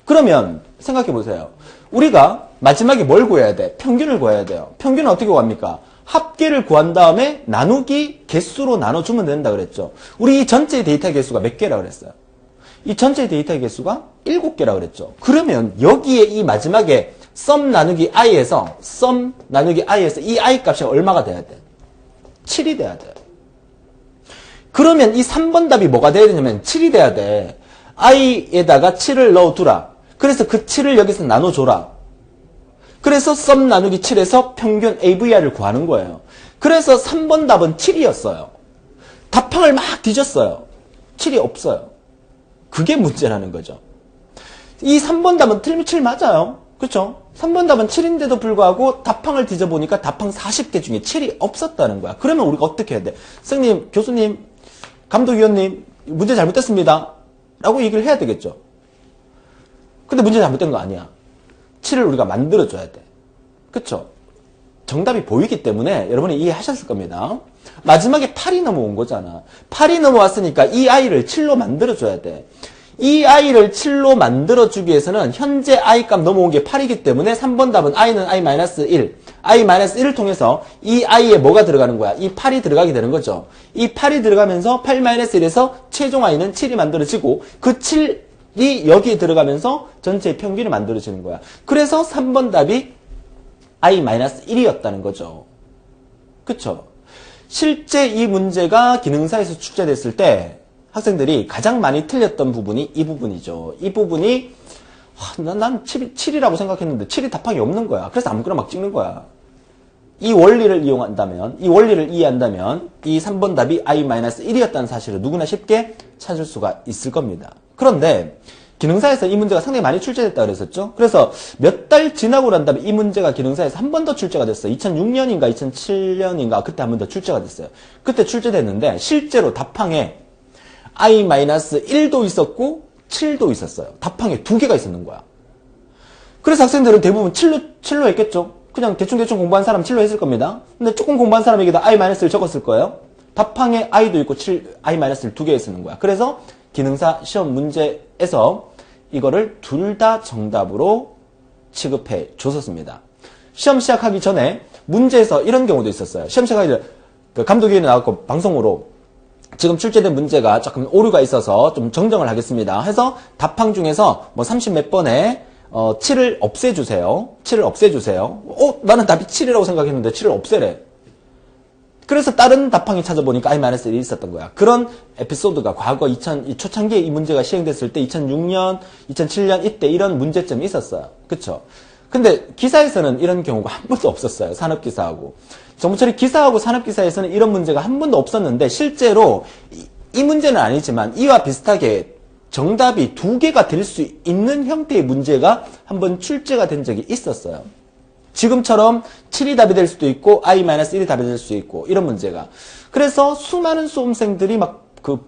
그러면 생각해 보세요. 우리가 마지막에 뭘 구해야 돼? 평균을 구해야 돼요. 평균은 어떻게 구합니까? 합계를 구한 다음에 나누기 개수로 나눠주면 된다 그랬죠. 우리 이 전체 데이터 개수가 몇 개라고 그랬어요? 이 전체 데이터 개수가 7개라고 그랬죠. 그러면 여기에 이 마지막에 썸 나누기 i에서 이 i 값이 얼마가 돼야 돼? 7이 돼야 돼요. 그러면 이 3번 답이 뭐가 돼야 되냐면 7이 돼야 돼. i에다가 7을 넣어두라. 그래서 그 7을 여기서 나눠줘라. 그래서 썸 나누기 7에서 평균 AVR을 구하는 거예요. 그래서 3번 답은 7이었어요. 답항을 막 뒤졌어요. 7이 없어요. 그게 문제라는 거죠. 이 3번 답은 틀리면 7 맞아요. 그렇죠? 3번 답은 7인데도 불구하고 답항을 뒤져보니까 답항 40개 중에 7이 없었다는 거야. 그러면 우리가 어떻게 해야 돼? 선생님, 교수님, 감독위원님, 문제 잘못됐습니다. 라고 얘기를 해야 되겠죠. 근데 문제 잘못된 거 아니야. 7을 우리가 만들어줘야 돼. 그쵸? 정답이 보이기 때문에 여러분이 이해하셨을 겁니다. 마지막에 8이 넘어온 거잖아. 8이 넘어왔으니까 이 i를 7로 만들어줘야 돼. 이 i를 7로 만들어주기 위해서는 현재 i 값 넘어온 게 8이기 때문에 3번 답은 i는 i-1, i-1을 통해서 이 i에 뭐가 들어가는 거야? 이 8이 들어가게 되는 거죠. 이 8이 들어가면서 8-1에서 최종 i는 7이 만들어지고 그 7이 여기에 들어가면서 전체의 평균이 만들어지는 거야. 그래서 3번 답이 i-1이었다는 거죠. 그쵸? 실제 이 문제가 기능사에서 출제됐을 때 학생들이 가장 많이 틀렸던 부분이 이 부분이죠. 이 부분이 난 7이라고 생각했는데 7이 답항이 없는 거야. 그래서 아무거나 막 찍는 거야. 이 원리를 이용한다면, 이 원리를 이해한다면 이 3번 답이 i-1이었다는 사실을 누구나 쉽게 찾을 수가 있을 겁니다. 그런데 기능사에서 이 문제가 상당히 많이 출제됐다 그랬었죠. 그래서 몇 달 지나고 난 다음에 이 문제가 기능사에서 한 번 더 출제가 됐어요. 2006년인가 2007년인가 그때 한 번 더 출제가 됐어요. 그때 출제됐는데 실제로 답항에 i-1도 있었고 7도 있었어요. 답항에 2개가 있었는 거야. 그래서 학생들은 대부분 7로 했겠죠. 그냥 대충 공부한 사람 7로 했을 겁니다. 근데 조금 공부한 사람에게도 i-를 적었을 거예요. 답항에 i도 있고 i-를 2개 쓰는 거야. 그래서 기능사 시험 문제에서 이거를 둘 다 정답으로 취급해 줬었습니다. 시험 시작하기 전에 문제에서 이런 경우도 있었어요. 시험 시작하기 전에 그 감독위원회 나왔고 방송으로 지금 출제된 문제가 조금 오류가 있어서 좀 정정을 하겠습니다. 해서 답항 중에서 뭐 30 몇 번에 7을 없애주세요. 7을 없애주세요. 나는 답이 7이라고 생각했는데 7을 없애래. 그래서 다른 답항이 찾아보니까 i-1이 있었던 거야. 그런 에피소드가 과거 초창기에 이 문제가 시행됐을 때 2006년, 2007년 이때 이런 문제점이 있었어요. 그쵸? 근데 기사에서는 이런 경우가 한 번도 없었어요. 산업기사하고. 정보처리 기사하고 산업기사에서는 이런 문제가 한 번도 없었는데 실제로 이 문제는 아니지만 이와 비슷하게 정답이 두 개가 될 수 있는 형태의 문제가 한번 출제가 된 적이 있었어요. 지금처럼 7이 답이 될 수도 있고 i-1이 답이 될 수 있고 이런 문제가. 그래서 수많은 수험생들이 막 그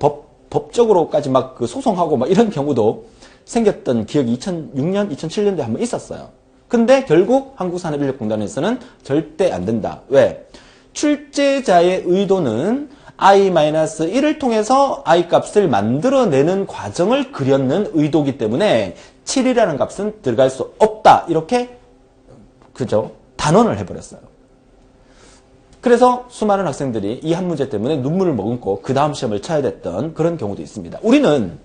법적으로까지 막 그 소송하고 막 이런 경우도 생겼던 기억이 2006년, 2007년도에 한번 있었어요. 근데 결국 한국산업인력공단에서는 절대 안 된다. 왜? 출제자의 의도는 i-1을 통해서 i 값을 만들어내는 과정을 그렸는 의도이기 때문에 7이라는 값은 들어갈 수 없다. 이렇게 그죠? 단언을 해버렸어요. 그래서 수많은 학생들이 이 한 문제 때문에 눈물을 머금고 그 다음 시험을 쳐야 됐던 그런 경우도 있습니다. 우리는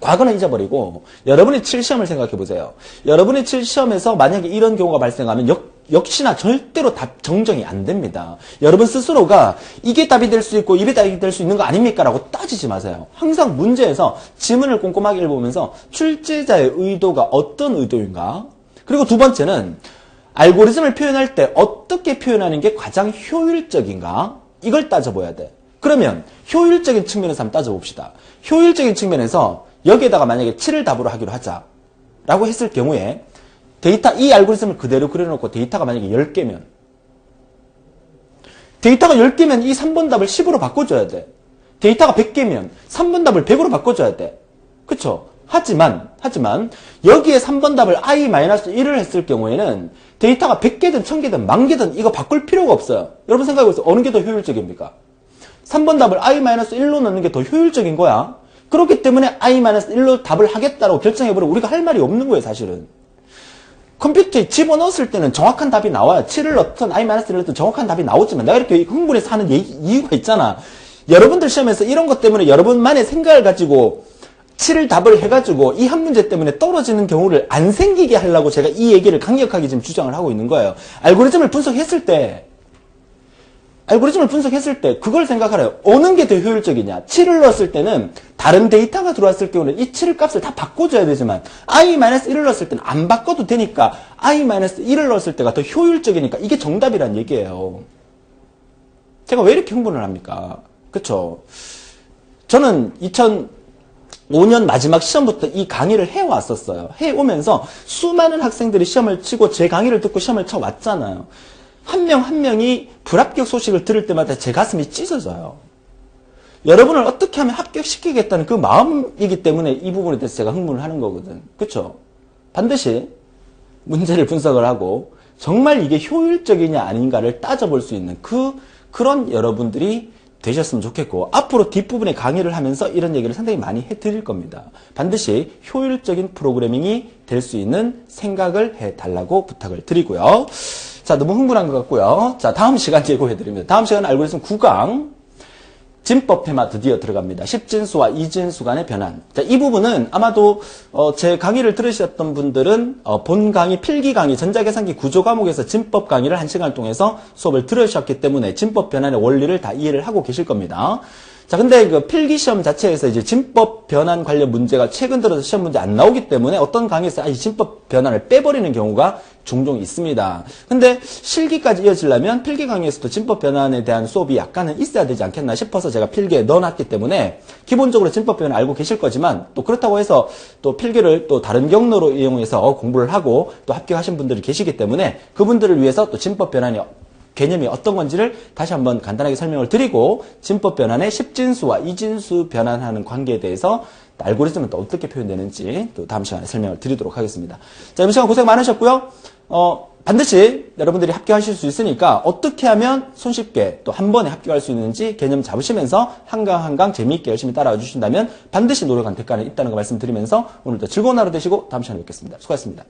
과거는 잊어버리고 여러분의 7시험을 생각해 보세요. 여러분의 7시험에서 만약에 이런 경우가 발생하면 역시나 절대로 답 정정이 안 됩니다. 여러분 스스로가 이게 답이 될 수 있고 이게 답이 될 수 있는 거 아닙니까? 라고 따지지 마세요. 항상 문제에서 지문을 꼼꼼하게 읽어보면서 출제자의 의도가 어떤 의도인가? 그리고 두 번째는 알고리즘을 표현할 때 어떻게 표현하는 게 가장 효율적인가? 이걸 따져봐야 돼. 그러면 효율적인 측면에서 한번 따져봅시다. 효율적인 측면에서 여기에다가 만약에 7을 답으로 하기로 하자 라고 했을 경우에 데이터 이 알고리즘을 그대로 그려놓고 데이터가 만약에 10개면 데이터가 10개면 이 3번 답을 10으로 바꿔줘야 돼. 데이터가 100개면 3번 답을 100으로 바꿔줘야 돼. 그쵸? 하지만 여기에 3번 답을 i-1을 했을 경우에는 데이터가 100개든 1000개든 10,000개든 이거 바꿀 필요가 없어요. 여러분 생각해보세요. 어느 게 더 효율적입니까? 3번 답을 i-1로 넣는 게 더 효율적인 거야. 그렇기 때문에 i-1로 답을 하겠다고 결정해버리고 우리가 할 말이 없는 거예요, 사실은. 컴퓨터에 집어넣었을 때는 정확한 답이 나와요. 7을 넣든 i-1을 넣든 정확한 답이 나오지만 내가 이렇게 흥분해서 하는 이유가 있잖아. 여러분들 시험에서 이런 것 때문에 여러분만의 생각을 가지고 7을 답을 해가지고 이 한 문제 때문에 떨어지는 경우를 안 생기게 하려고 제가 이 얘기를 강력하게 지금 주장을 하고 있는 거예요. 알고리즘을 분석했을 때 그걸 생각하래요. 어느 게 더 효율적이냐. 7을 넣었을 때는 다른 데이터가 들어왔을 경우는 이 7을 값을 다 바꿔줘야 되지만 i-1을 넣었을 때는 안 바꿔도 되니까 i-1을 넣었을 때가 더 효율적이니까 이게 정답이란 얘기예요. 제가 왜 이렇게 흥분을 합니까? 그쵸? 저는 2005년 마지막 시험부터 이 강의를 해왔었어요. 해오면서 수많은 학생들이 시험을 치고 제 강의를 듣고 시험을 쳐왔잖아요. 한 명 한 명이 불합격 소식을 들을 때마다 제 가슴이 찢어져요. 여러분을 어떻게 하면 합격시키겠다는 그 마음이기 때문에 이 부분에 대해서 제가 흥분을 하는 거거든. 그쵸? 반드시 문제를 분석을 하고 정말 이게 효율적이냐 아닌가를 따져볼 수 있는 그런 여러분들이 되셨으면 좋겠고 앞으로 뒷부분에 강의를 하면서 이런 얘기를 상당히 많이 해드릴 겁니다. 반드시 효율적인 프로그래밍이 될 수 있는 생각을 해달라고 부탁을 드리고요. 자, 너무 흥분한 것 같고요. 자, 다음 시간 예고해드립니다. 다음 시간은 알고리즘 9강 진법 테마 드디어 들어갑니다. 10진수와 2진수 간의 변환. 자, 이 부분은 아마도 제 강의를 들으셨던 분들은 본 강의, 필기 강의, 전자계산기 구조 과목에서 진법 강의를 1시간을 통해서 수업을 들으셨기 때문에 진법 변환의 원리를 다 이해를 하고 계실 겁니다. 자, 근데 그 필기 시험 자체에서 이제 진법 변환 관련 문제가 최근 들어서 시험 문제 안 나오기 때문에 어떤 강의에서 이 진법 변환을 빼버리는 경우가 종종 있습니다. 근데 실기까지 이어지려면 필기 강의에서도 진법 변환에 대한 수업이 약간은 있어야 되지 않겠나 싶어서 제가 필기에 넣어놨기 때문에 기본적으로 진법 변환 알고 계실 거지만 또 그렇다고 해서 또 필기를 또 다른 경로로 이용해서 공부를 하고 또 합격하신 분들이 계시기 때문에 그분들을 위해서 또 진법 변환이 개념이 어떤 건지를 다시 한번 간단하게 설명을 드리고 진법 변환의 10진수와 2진수 변환하는 관계에 대해서 알고리즘은 또 어떻게 표현되는지 또 다음 시간에 설명을 드리도록 하겠습니다. 자, 이번 시간 고생 많으셨고요. 반드시 여러분들이 합격하실 수 있으니까 어떻게 하면 손쉽게 또 한 번에 합격할 수 있는지 개념 잡으시면서 한강 한강 재미있게 열심히 따라와 주신다면 반드시 노력한 대가는 있다는 거 말씀드리면서 오늘도 즐거운 하루 되시고 다음 시간에 뵙겠습니다. 수고하셨습니다.